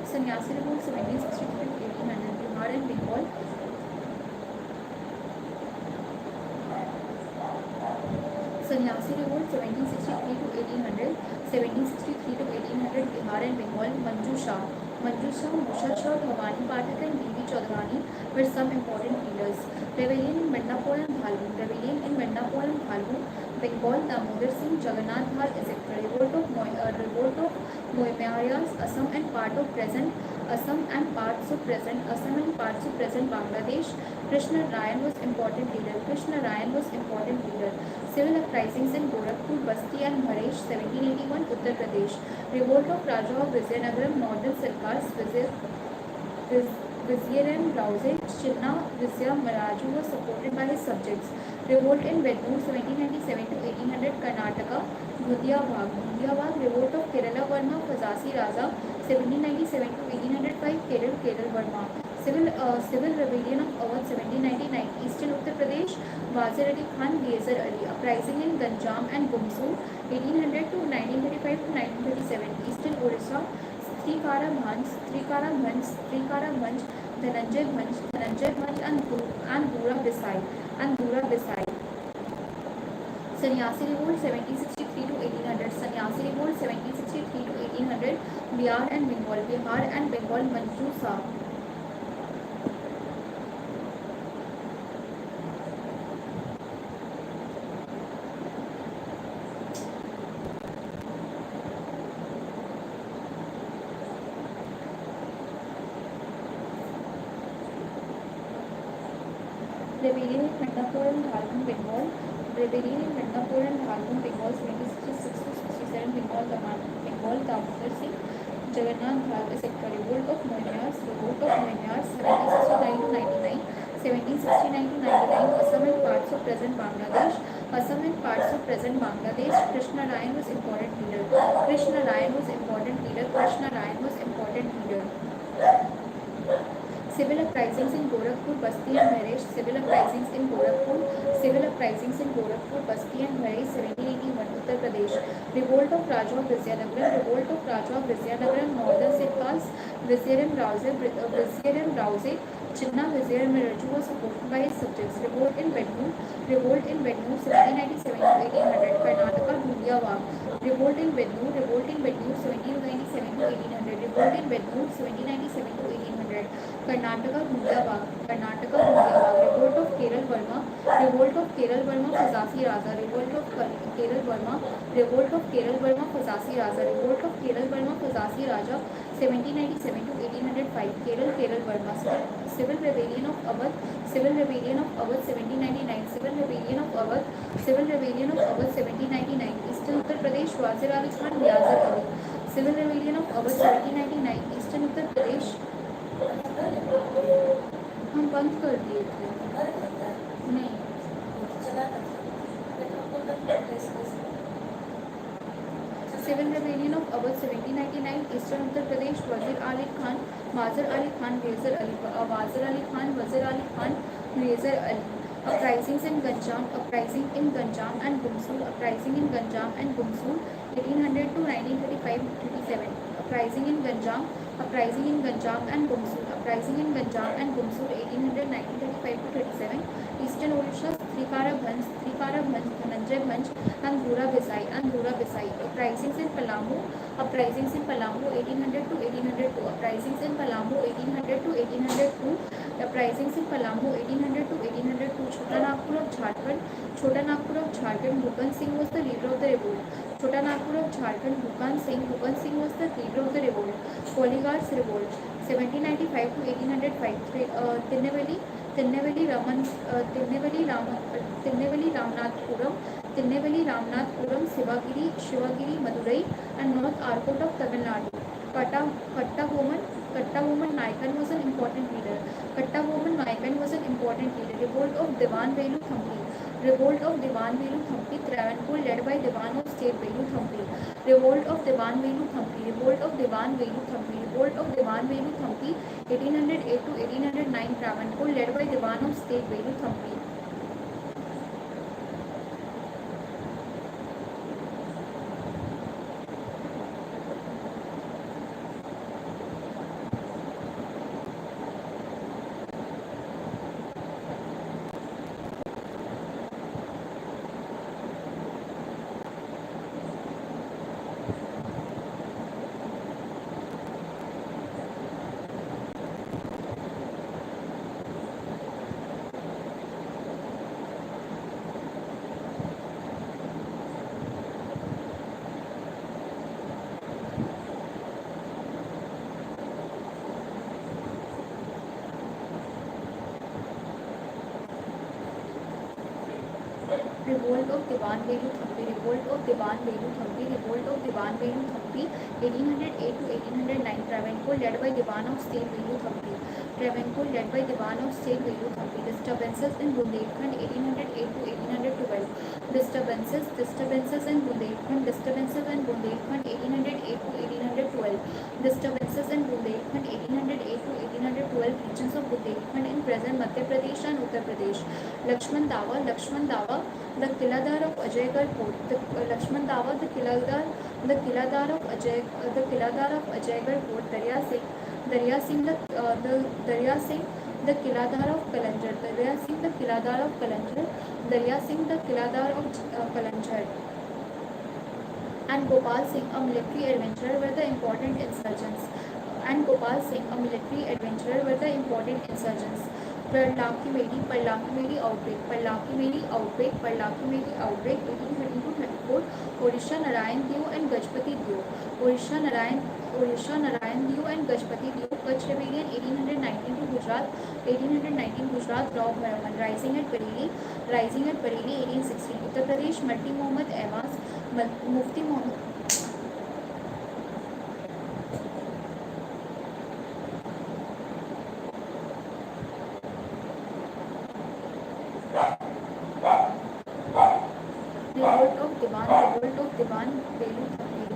Sannyasi Revolt 1763 to 1800, Bihar and Bengal. Sannyasi Revolt 1763 to 1800, Bihar and Bengal. Manju Shah, Mushar Shah, Bhavani Pathak, and B.V. Chaudhary were some important leaders. Rebellion in Midnapur and Bhalgu, Bengal. Damodar Singh, Jagannath Dhar, etc. Revolt of Moyamyas, Assam and parts of present Bangladesh. Krishna Ryan was important leader. Civil uprisings in Gorakhpur, Basti and Bharesh, 1781, Uttar Pradesh. Revolt of Raja of Vizianagaram, Northern Sarkars, Vizier and Rauze, Chinna Vizia Maraju was supported by his subjects. Revolt in Vednoor, 1797 to 1800, Karnataka, Ghundiabagh. Revolt of Kerala Varma, Fazasi Raza, 1797 to 1805, Kerala Varma. Civil rebellion of Awadh, 1799, Eastern Uttar Pradesh, Wazir Ali Khan, Geyser Ali. Uprising in Ganjam and Gumsu, 1800 to 1935 to 1937, Eastern Orissa, Trikara Bhanj, Dhananjay Bhanj, and Dura Desai. Sannyasi Revolt 1763 to 1800, Bihar and Bengal, Manju Shah. Rebellion in Midnapur and Bhalgun, Bengal. 1766 to 67, Bengal, Damodar Singh, Jagannath Dhar, etc. Revolt of Moyamyas, 1769 to 99, Assam and parts of present Bangladesh. Krishna Ryan was important leader. Civil uprisings in Gorakhpur, Basti and Bharesh. Civil uprisings in Gorakhpur. Civil uprisings in Gorakhpur, Basti and Bharesh, 1781, Uttar Pradesh. Revolt of Raja of Vizianagaram. Revolt of Raja of Vizianagaram, Northern Sirkas. Viziaram Rauze. Chinna Viziaram Raju was supported by his subjects. Revolt in Bennu. Revolt in Bennu, 1797 to 1800, Karnataka, Dhundia Wag. Revolt in Bennu. Revolt in Bennu, 1797 to 1800. Revolt in Bennu, 1797 to 1800. Karnataka, Dhundia Wag. Karnataka, Dhundia Wag. Revolt of Keral Burma. Revolt of Keral Burma, Fazasi Raza. Revolt of Keral Burma. Revolt of Keral Burma, Fazasi Raza. Revolt of Keral Burma, Fazasi Raja, 1797 to 1805. Keral Burma. Civil Rebellion of Awadh. Civil Rebellion of Awadh, 1799. Civil Rebellion of Awadh. Civil Rebellion of Awadh, 1799. Eastern Uttar Pradesh, Wazir Ali Khan, Yazar Ali. Civil Rebellion of Awadh, 1799. Eastern Uttar Pradesh हम बंद कर दिए थे नहीं Civil Rebellion of Awadh, 1799. Eastern Uttar Pradesh, Wazir Ali Khan, Wazir Ali Khan, Wazir Ali Khan, Wazir Ali Khan, Wazir Ali. Uprisings in Ganjam, Uprising in Ganjam and Gumsul, Uprising in Ganjam and Gumsul, 1800 to 1935-37. Uprising in Ganjam, Uprising in Ganjam and Gumsul, Uprising in Ganjam and Gumsul, 1800 1935 to 37. Eastern Odisha, Trikara Bhanj, Dhananjay Bhanj, and Dhura Bisai. Uprisings in Palamu, 1800 to 1802. Uprisings in Palamu, 1800 to 1802. Uprisings in Palamu, 1800 to 1802. Chota Nagpur of Jharkhand, Bhukan Singh was the leader of the revolt. Chota Nagpur of Jharkhand, Bhukan Singh was the leader of the revolt. Polygar's revolt, 1795 to 1805. Tinneveli Ramanathapuram, Shivagiri, Madurai, and North Arcot of Tamil Nadu. Kattaboman Naikan was an important leader. Revolt of Diwan Velu Thampi. Travancore led by Diwan of State Velu Thampi. Revolt of Diwan Velu Thampi. 1808 to 1809. Travancore led by Diwan of State Velu Thampi. Revolt of Diwan Velu Thampi, 1808 to 1809. Travancore led by Diwan of State Velu Thampi. Disturbances in Bundelkhand, 1808 to 1812. Disturbances in Bundelkhand, 1808 to 1812. Disturbances in Bundelkhand, 1808 to 1812. Regions of Bundelkhand in present Madhya Pradesh and Uttar Pradesh. Lakshman Dawa, the Kiladar of Ajaygarh Fort. Lakshman Dawa, the Kiladar of Ajaygarh Fort. Darya Singh, the Kiladar of Kalanjar. Darya Singh, the Kiladar of Kalanjar. And Gopal Singh, a military adventurer, were the important insurgents. Parlaki outbreak, 1813 to 34. Odisha Narayan Dev and Gajpati Dev. Kutch Rebellion, 1819 to Gujarat, Raw Bharaman. Rising at Bareilly, 1816. Uttar Pradesh, Mufti Muhammad Ahmad.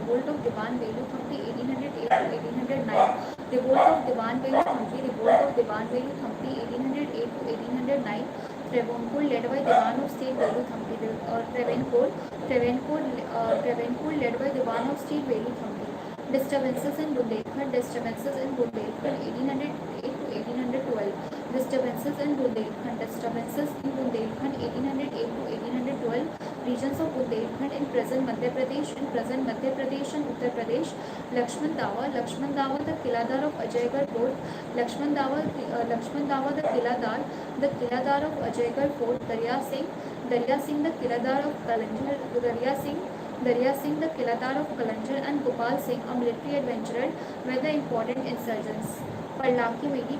Revolt of Diwan Velu Thampi, 1808 to 1809. Revolt of Diwan Belu Thampi, Revolt of Diwan Belu Thampi, 1808 to 1809. Travancore led by Diwan of State Belu Thampi. Travancore led by Diwan of State Belu Thampi. Disturbances in Bundelkhand, disturbances in Bundelkhand, 1808 to 1812. Disturbances in Bundelkhand, disturbances in Bundelkhand, 1808 to 1812. Regions of Bundelkhand in present Madhya Pradesh, and Uttar Pradesh. Lakshman Dawa, the Kiladar of Ajaygarh Fort. Lakshman Dawa, the Kiladar of Ajaygarh Fort. Darya Singh, the Kiladar of Kalanjar. Darya Singh, the Kiladar of Kalanjar, and Gopal Singh, a military adventurer, were the important insurgents. Parlaki Medi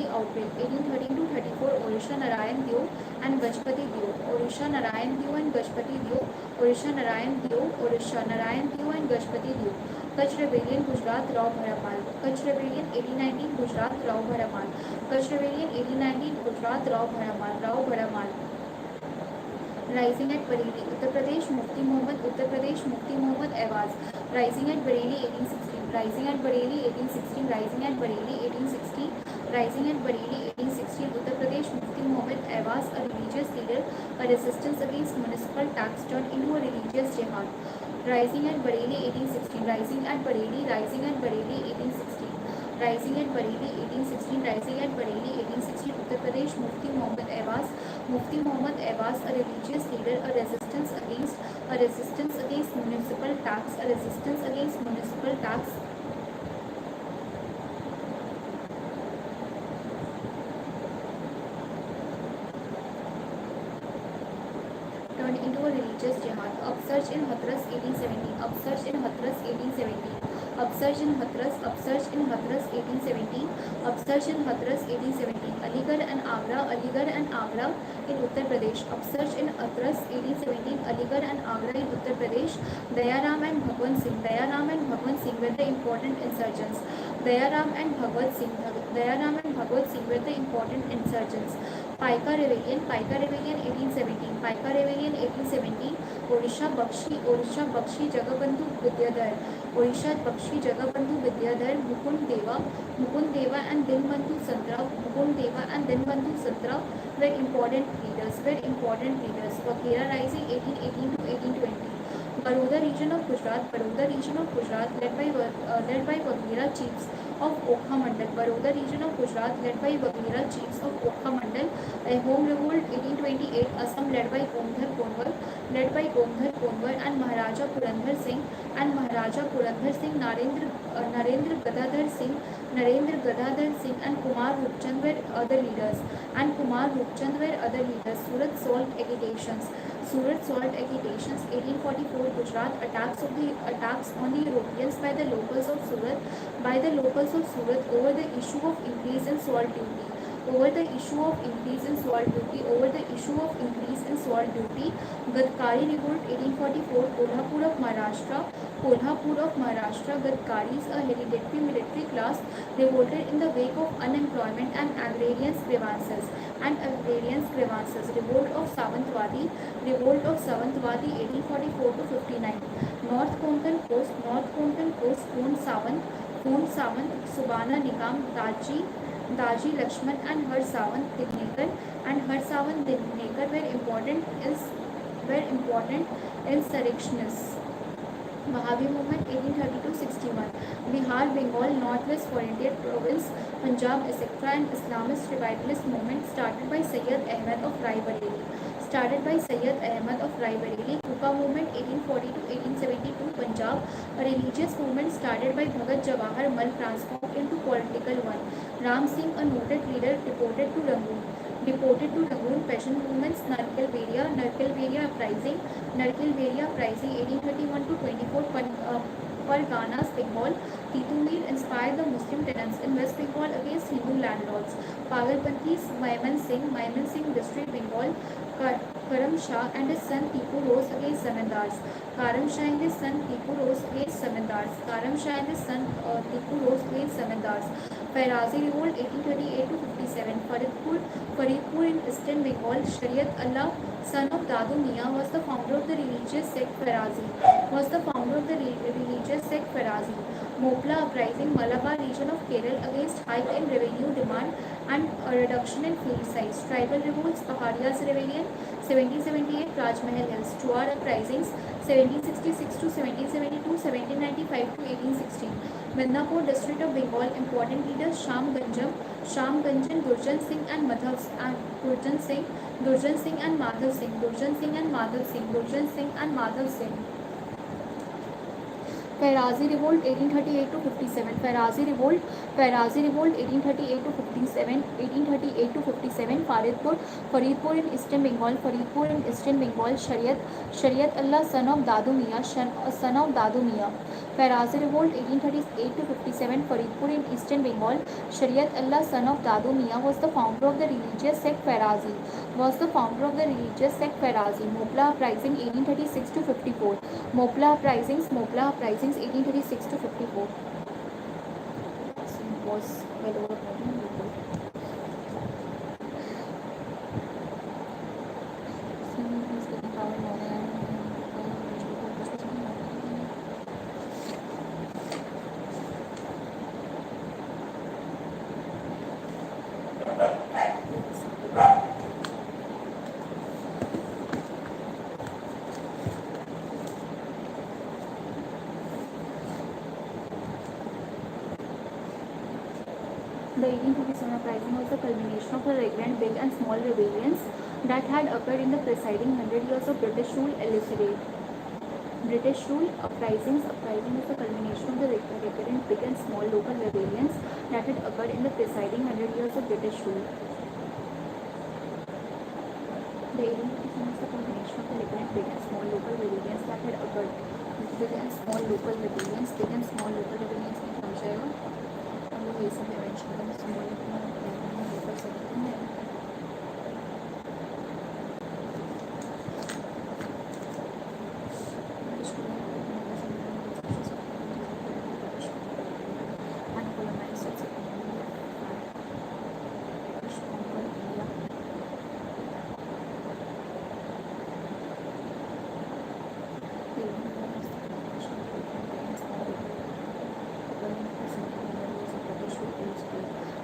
outbreak, 1813 to 34. Orisha Narayan Dio and Gajpati Dio. Orisha Narayan Dio and Gajpati Dio. Orisha Narayan Dio and Gajpati Dio. Kutch Rebellion, Gujarat, Rao Bharamal. Kutch Rebellion, 1819, Gujarat, Rao Bharamal. Kutch Rebellion, 1819, Gujarat, Rao Bharamal. Rising at Bareilly, Uttar Pradesh, Mufti Muhammad Awaz. Rising at Bareilly, 1816. Rising at Bareilly, 1816. Rising at Bareilly, 1816. Rising at Bareilly, 1816. Uttar Pradesh, Mufti Muhammad Awaz, a religious leader, a resistance against municipal tax turned into a religious jihad. Rising at Bareilly, 1816. Rising at Bareilly, 1816. Rising at Bareilly, 1816. Rising at Bareilly, 1816. Uttar Pradesh, Mufti Muhammad Awaz, a religious leader, a resistance against municipal tax. Turned into a religious jihad. Upsurge in Hathras, 1817. Upsurge in Hathras, 1817. Upsurge in Hathras, 1817. Upsurge in Hathras, 1817. Aligarh and Agra in Uttar Pradesh. Upsurge in Hathras, 1817. Aligarh and Agra in Uttar Pradesh. Dayaram and Bhagwan Singh were the important insurgents. Dayaram and Bhagwat Singh were the important insurgents. Paika Rebellion, 1817. Paika Rebellion, 1817. Odisha Bakshi Jagabandhu Vidyadhar. Odisha Bakshi Jagabandhu Vidyadhar, Mukund Deva and Dinbandhu Satra were important leaders. Vaghera Rising, 1818 to 1820. Baroda region of Gujarat, led by Vaghera chiefs of Okha Mandal. Baroda region of Gujarat, led by Vaghera chiefs of Okha Mandal. A home revolt, 1828. Assam, led by Gondhar Konwar, and Maharaja Purandhar Singh, Narendra Gadadhar Singh, and Kumar Rupchand were other leaders. Surat salt agitations. 1844. Gujarat, attacks on the Europeans by the locals of Surat over the issue of increase in salt duty. Gadkari revolt, 1844. Kolhapur of Maharashtra. Gadkaris, a hereditary military class, revolted in the wake of unemployment and agrarian grievances. Revolt of Savantwadi, 1844 to 59. North Konkan Coast, Pond Sawant, Subana Nigam, Daji Lakshman, and Har Sawant Dinekar were important insurrectionists. Mahavir movement, 1830 to 61. Bihar, Bengal, Northwest Frontier Province, Punjab, etc. and Islamist revivalist movement started by Sayyid Ahmad of Raebareli. Kuka movement, 1840 to 1872. Punjab, a religious movement started by Bhagat Jawahar Mal, transformed into political one. Ram Singh, a noted leader, deported to Rangoon. Peasant movements, Narkilberia uprising, 1831 to 24. Parganas, Bengal. Titumir inspired the Muslim tenants in West Bengal against Hindu landlords. Pagalpanthis, Maiman Singh, District, Bengal. Karam Shah and his son Tipu rose against zamindars. Fairazi revolt, 1828 to 57. Faridpur in Eastern Bengal. Shariat Allah, son of Dadu Mian, was the founder of the religious sect Fairazi. Mopla uprising, Malabar region of Kerala against hike in revenue demand and a reduction in field size. Tribal revolts, Paharia's rebellion, 1778, Rajmahal Hills. Chuar uprisings, 1766 to 1772, 1795 to 1816. Midnapur district of Bengal, important leaders Sham Ganjan, Gurjan Singh and Gurjan Singh and Madhav Singh, Gurjan Singh and Madhav Singh, Gurjan Singh and Madhav Singh. Fairazi Revolt 1838 to 57. Fairazi Revolt 1838 to 57. 1838 to 57. Faridpur in Eastern Bengal. Shariat Allah, son of Dadu Miah. Fairazi Revolt 1838 to 57. Faridpur in Eastern Bengal. Shariat Allah, son of Dadu Miah, was the founder of the religious sect Fairazi. Mopla uprising 1836 to 54. Mopla uprisings 1836 to 54. Was well over 14 people. The 1857 uprising was the culmination of the recurrent big and small rebellions that had occurred in the preceding 100 years of British rule. Uprising is the culmination of the recurrent big and small local rebellions that had occurred in the preceding 100 years of British rule. The 1857 is the culmination of the recurrent big and small local rebellions that had occurred. Big and small local rebellions की समझाएगा हम लोग ये सब mention small कर सकते हैं.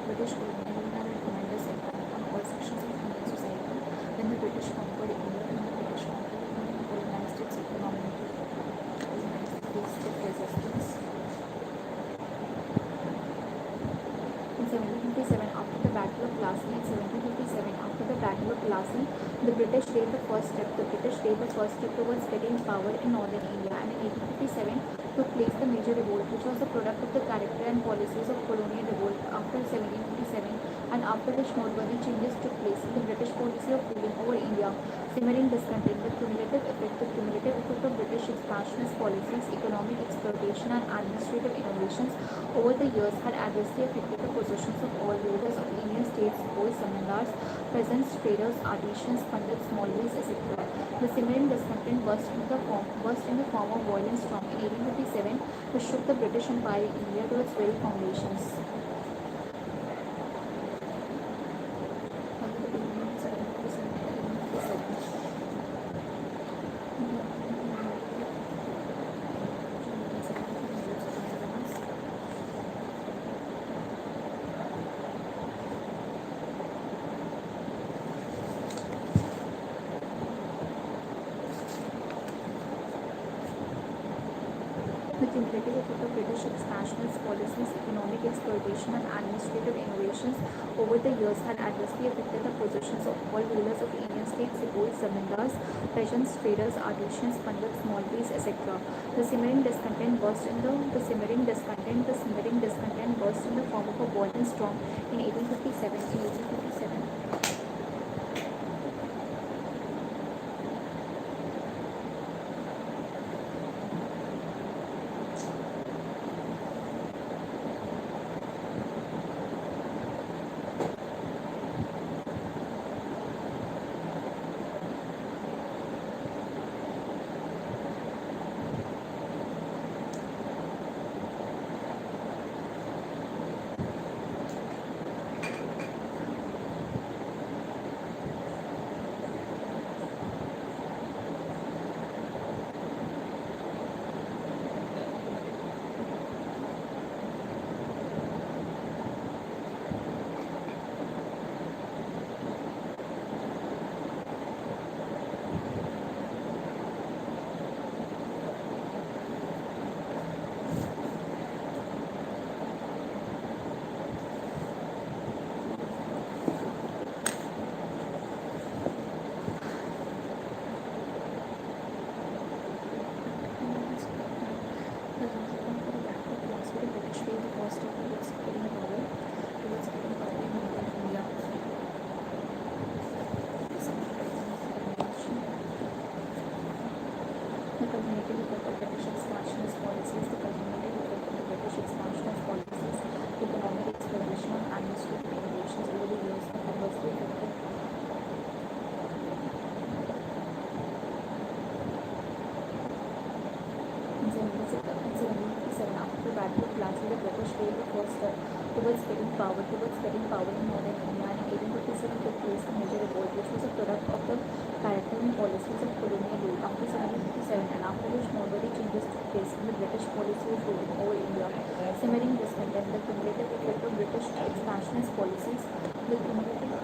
British colonialism had a tremendous impact on all sections of Indian society. When the British conquered India and colonized its economy, it faced stiff resistance. In 1757, after the Battle of Plassey, the British laid the first step towards getting power in northern India, and in 1857 took place the major revolt, which was the product of the character and policies of colonial revolt after 1757, and after which noteworthy changes took place in the British policy of ruling over India, simmering discontent. The cumulative effect of British expansionist policies, economic exploitation and administrative innovations over the years had adversely affected the positions of all rulers of Indian states, boys, zamindars, peasants, traders, artisans, pandits, maulvis, etc. The simmering discontent burst in the form of violent storm in 1857, which shook the British Empire in India to its very foundations. The cumulative effect of British expansionist policies, economic exploitation and administrative innovations over the years had adversely affected the positions of all rulers of Indian states, boys, zamindars, peasants, traders, artisans, pandits, maulvis, etc. The simmering discontent burst in the form of a violent storm in 1857. British expansionist policies, the cumulative effect of the British expansionist policies, economic exploration and administrative innovations over the years have adversely affected in 1757, after the Battle of Plassey, the British made the first step towards getting power in northern India, and in 1857 took place the major revolt, which was a product of the Caribbean policies of colonial rule. After 1757, and after which noteworthy changes took place in the British policy of ruling over India, simmering discontent, the cumulative effect of British expansionist policies, the cumulative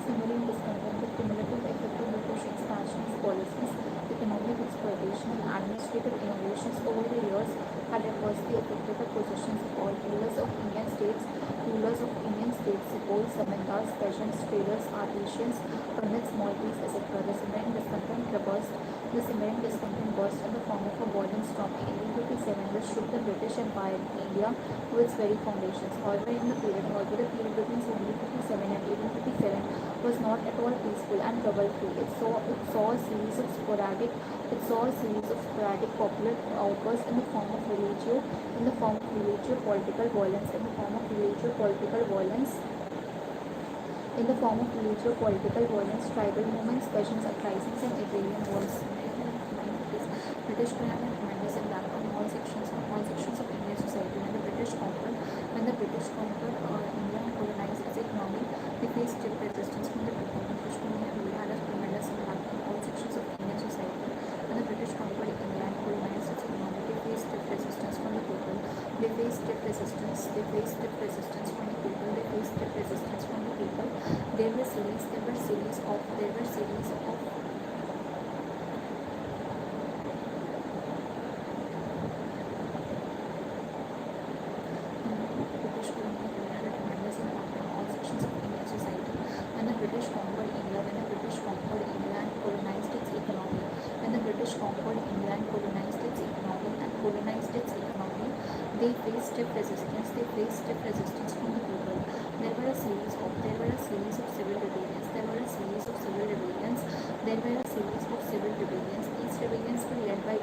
simmering discontent, the cumulative effect of British expansionist policies, economic exploitation and administrative innovations over the years had adversely affected the positions of all rulers of Indian states, Sepoys, Zamindars, peasants, traders, artisans, permits, moieties, etc. The simmering discontent burst in the form of a violent storm in 1857, which shook the British Empire in India to its very foundations. However, the period between 1757 and 1857 was not at all peaceful and trouble-free. It saw a series of sporadic popular outbursts in the form of religio political violence, tribal movements, peasants uprisings, and agrarian wars. British could have a tremendous impact on all sections of Indian society. When the British conquered India and colonized its economy, they faced stiff resistance from the people. British colonial rule had a tremendous impact on all sections of Indian society. When the British conquered India and colonized its economy, they faced stiff resistance from the people. There were series of British colonial rule had a tremendous impact on all sections of Indian society. When the British conquered India and colonized its economy, they faced stiff resistance from the people. There were a series of civil rebellions. These rebellions were led by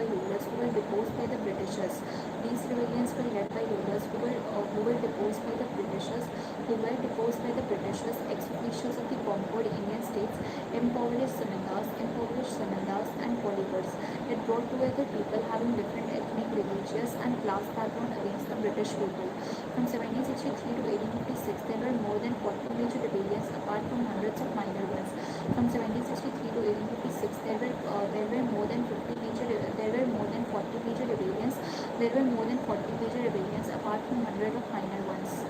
rulers who were deposed by the Britishers. Ex-officials of the conquered Indian states impoverished Zamindars and polygars. It brought together people having different ethnic, religious, and class background against the British people. From 1763 to 1856, there were more than 40 major rebellions apart from hundreds of minor ones. From 1763 to 1856, there were more than 40 major rebellions apart from hundreds of minor ones.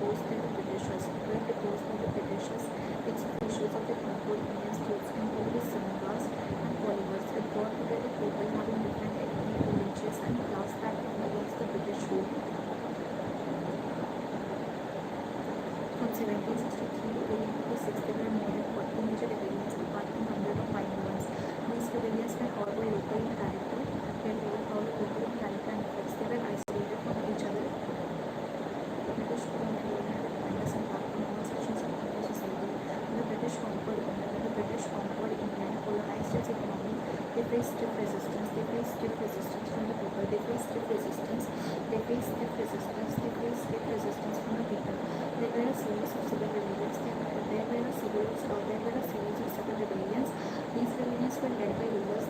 deposed by the Britishers. Were deposed by the Britishers. Its officials of the conquered Indian states included the Samras and Polygons. It brought together people having different ethnic, religious, and class background against the British rule. From 1763 to 1856, there were more than 40 major rebellions apart from hundreds of minor ones. These rebellions were however local in character, and effects. They were isolated from each other. British colonial had a tremendous impact on all sections of Indian society. When the British conquered India and colonized its economy, they faced stiff resistance. They faced stiff resistance from the people. They faced stiff resistance. They faced stiff resistance. They faced stiff resistance from the people. There were a series of civil rebellions. There were a series of civil rebellions. These rebellions were led by rulers.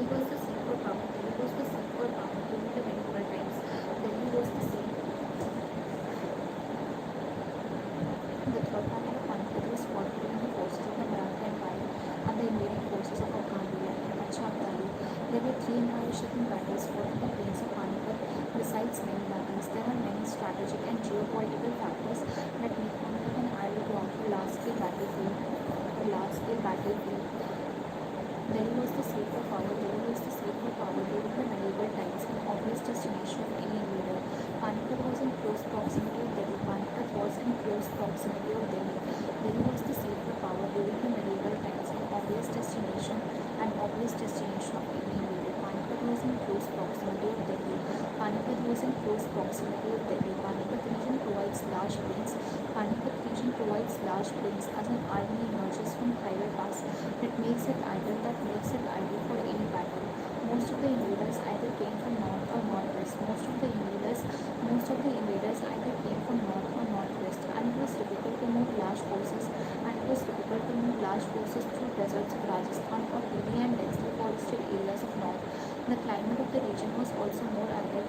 Delhi was the seat for power. Delhi was the seat for power during the medieval times. Delhi was the seat. The third battle of Panipat was fought between the forces of the Maratha Empire and the invading forces of Afghanistan and Achapdali. There were three empire-shaking battles fought in the plains of Panipat. Besides many battles, there are many strategic and geopolitical factors that make Panipat an ideal ground for large-scale battlefield. Delhi was the seat for power. Delhi was the seat for power during the medieval times and obvious destination of any invader. Panipat was in close proximity of Delhi. Panipat was in close proximity of Delhi. Delhi was the seat for power during the medieval times and obvious destination of any invader. Panipat was in close proximity of Delhi. Panipat was in close proximity of Delhi. Panipat region provides large plains. Panipat region provides large plains as an army emerges from Khyber Pass. It makes it ideal for any battle. Most of the invaders either came from north or northwest. Most of the invaders either came from north or northwest, and it was difficult to move large forces. Through deserts of Rajasthan or hilly and densely forested areas of north. The climate of the region was also more arid.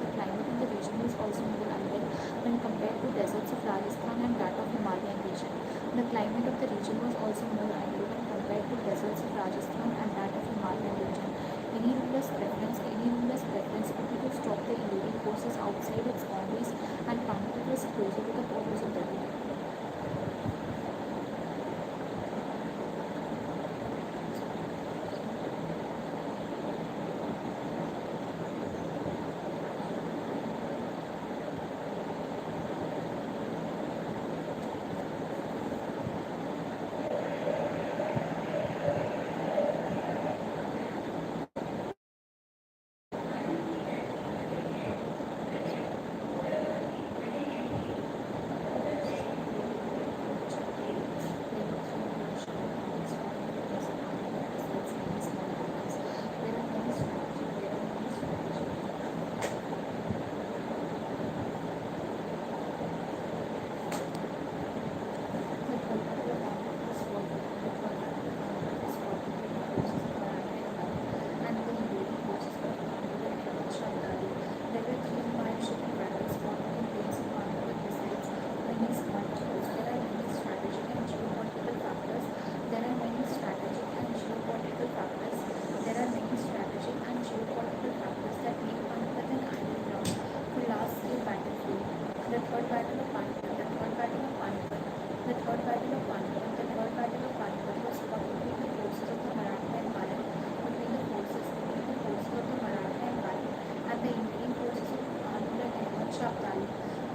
When compared to deserts of Rajasthan and that of Himalayan region. The climate of the region was also more arid when compared to deserts of Rajasthan and that of Himalayan region. Any ruler's preference would be to stop the invading forces outside its boundaries, and Panipat was closer to the borders of Delhi.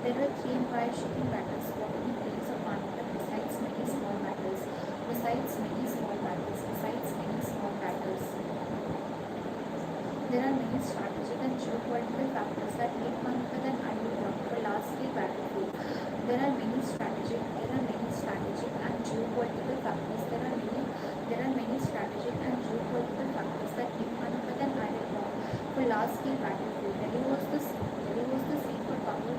There were three empire-shaking battles fought in the plains of Panipat besides many small battles. There are many strategic and geopolitical factors that make Panipat an ideal ground for large-scale battlefield. There are many strategic and geopolitical factors. There are many strategic and geopolitical factors that make Panipat an ideal ground for large-scale battlefield. Delhi was the seat for power.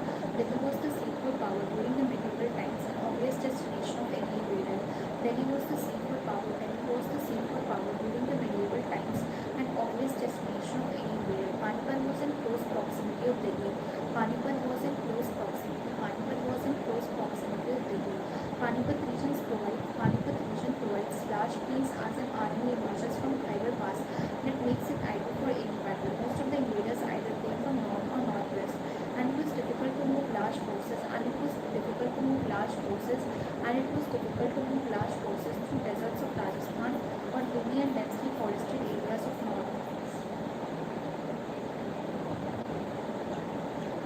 During the medieval times, an obvious destination of any invader. Delhi was the seat for power during the medieval times, an obvious destination of any invader. Panipat was in close proximity of Delhi. Panipat region provides large plains as an army emerges from Khyber Pass. It makes it ideal for any battle. Most of the invaders either came from north or northwest, and it was difficult to move large forces through deserts of Rajasthan or hilly and densely forested areas of north.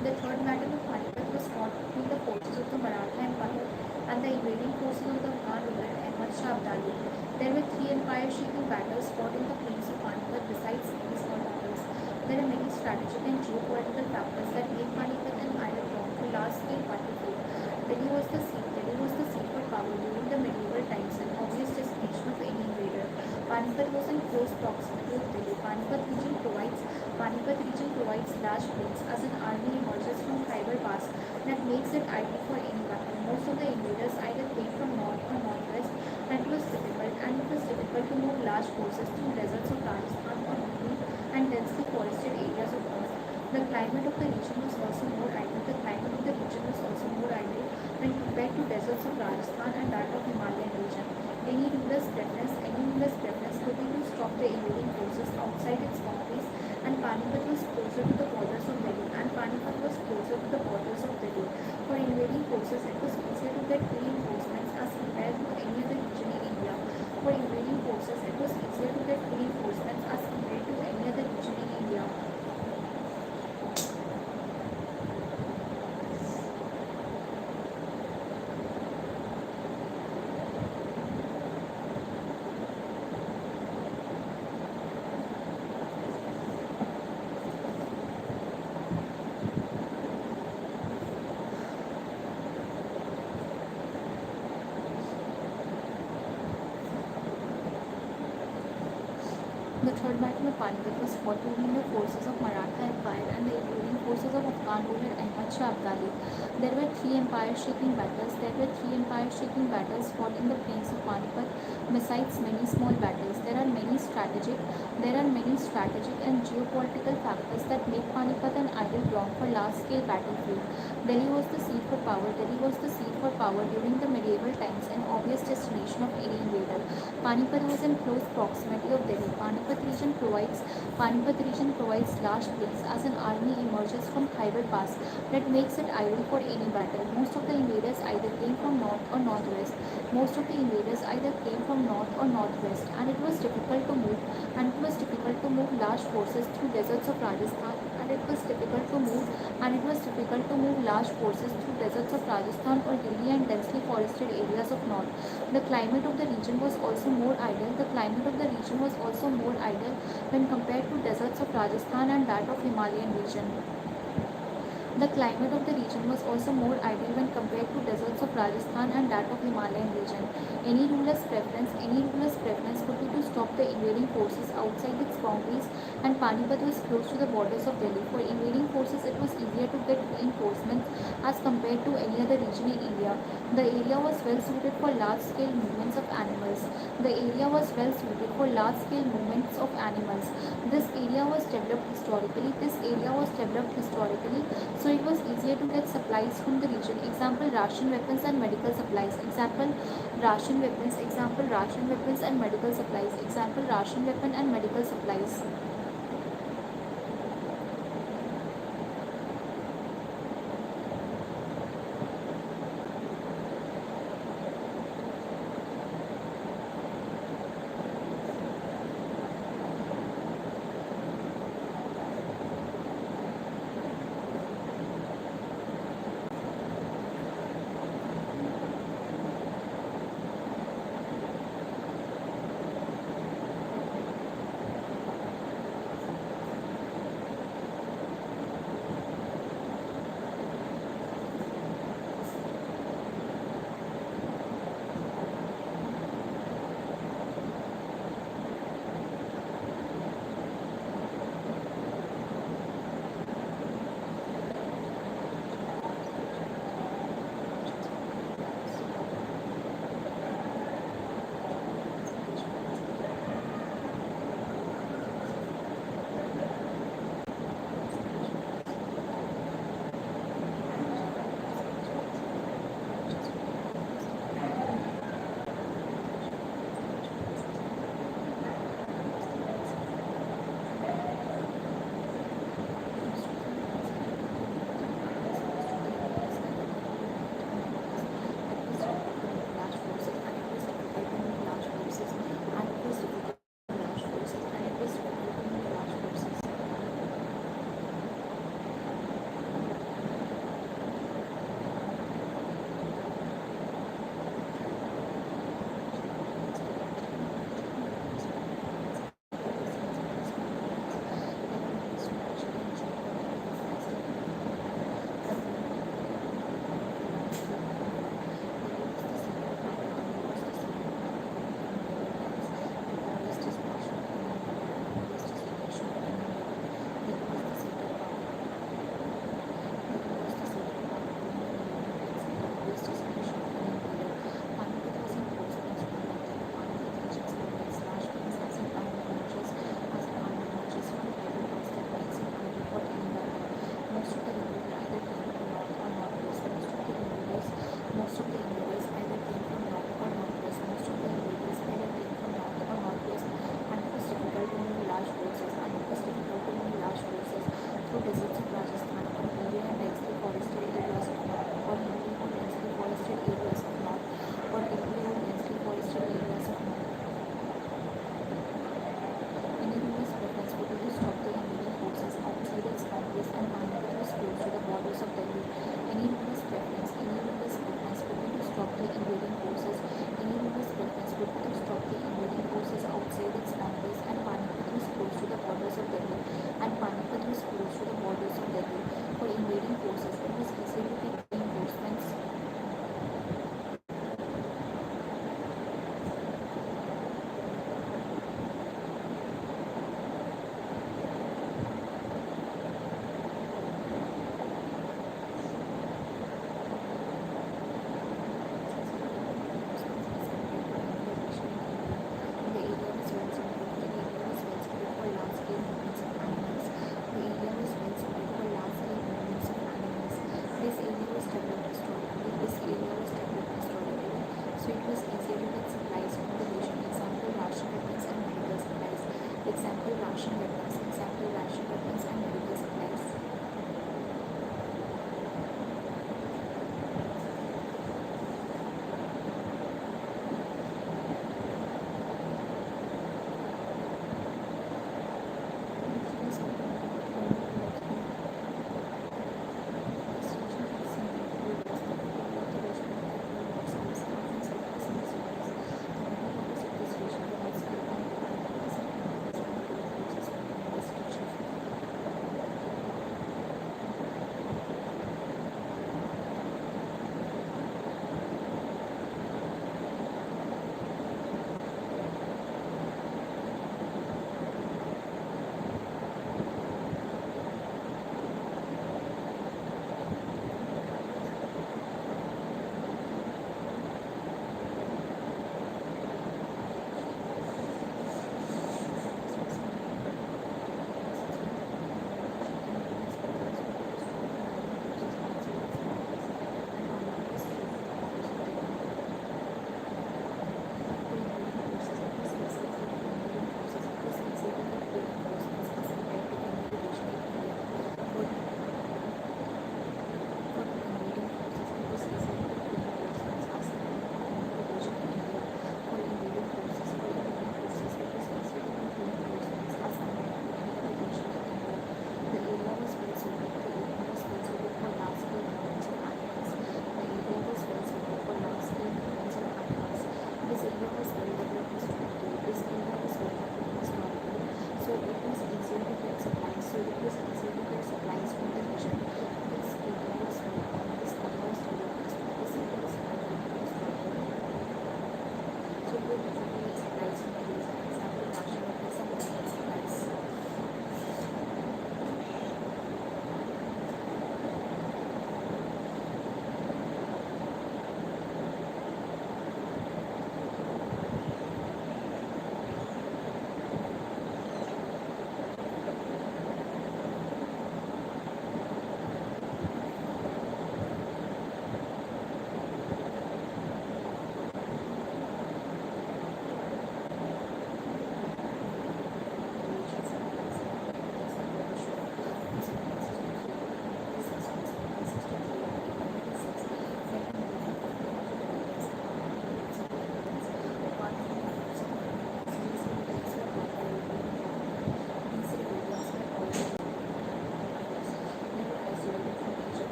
The third battle of Panipat was fought between the forces of the Maratha Empire and the invading forces of the Afghan ruler Ahmad Shah Abdali. There were three empire-shaking battles fought in the plains of Panipat besides many small battles. There are many strategic and geopolitical factors that make Panipat an ideal ground for large-scale battlefield. Delhi was the seat for power during the medieval times, an obvious destination of any invader. Panipat was in close proximity of Delhi. Panipat region provides large plains as an army emerges from Khyber Pass that makes it ideal for any battle. Most of the invaders either came from north or northwest, and it was difficult to move large forces through deserts of Rajasthan or hilly and densely forested areas of north. The climate of the region was also more ideal. The climate of the region was also more ideal when compared to deserts of Rajasthan and that of Himalayan region. Any ruler's preference could be to stop the invading forces outside its boundaries, and Panipat was closer to the borders of Delhi. For invading forces, it was easier to get reinforcements as compared to any other region in India. For invading forces, it was easier to get reinforcements as compared to any other region in India. The Third Battle of Panipat was fought between the forces of Maratha Empire and the invading forces of Afghan ruler Ahmad Shah Abdali. There were three empire-shaking battles fought in the plains of Panipat, besides many small battles. There are many strategic and geopolitical factors that make Panipat an ideal ground for large-scale battlefield. Delhi was the seat for power during the medieval times, an obvious destination of any invader. Panipat was in close proximity of Delhi. Panipat region provides large plains as an army emerges from Khyber Pass that makes it ideal for any battle. Most of the invaders either came from north or northwest, and it was difficult to move large forces through deserts of Rajasthan. Or hilly and densely forested areas of north. The climate of the region was also more ideal. When compared to deserts of Rajasthan and that of Himalayan region. The climate of the region was also more ideal when compared to deserts of Rajasthan and that of Himalayan region. Any ruler's preference could be to stop the invading forces outside its boundaries, and Panipat was close to the borders of Delhi. For invading forces, it was easier to get reinforcements as compared to any other region in India. The area was well suited for large-scale movements of animals. This area was developed historically, so it was easier to get supplies from the region. Example: ration weapons and medical supplies. Example: ration weapon and medical supplies. Example ration weapons. Example ration weapons and medical supplies.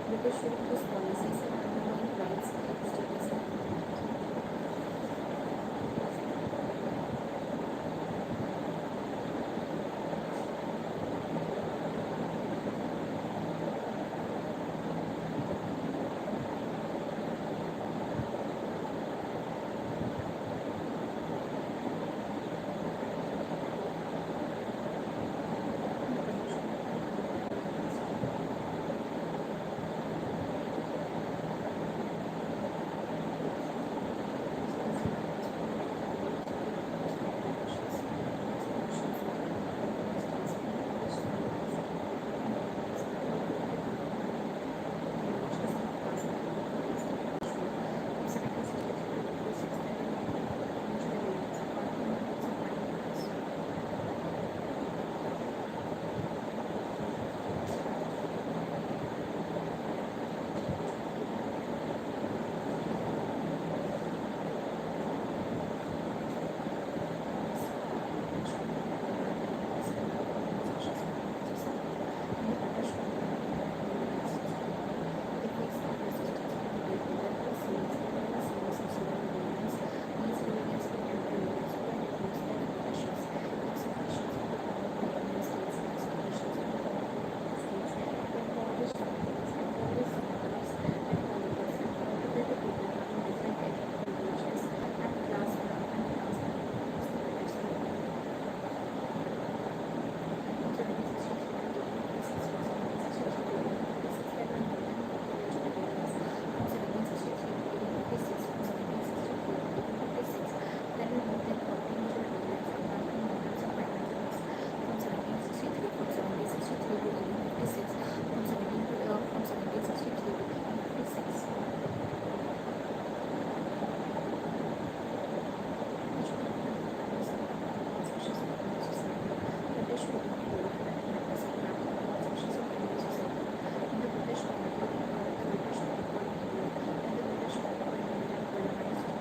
British religious policies and underlying rights, status, and British colonial rule and as a draft of constitutions of Indian society. In the British colonial era, the British conquered India and the British conquered India and colonized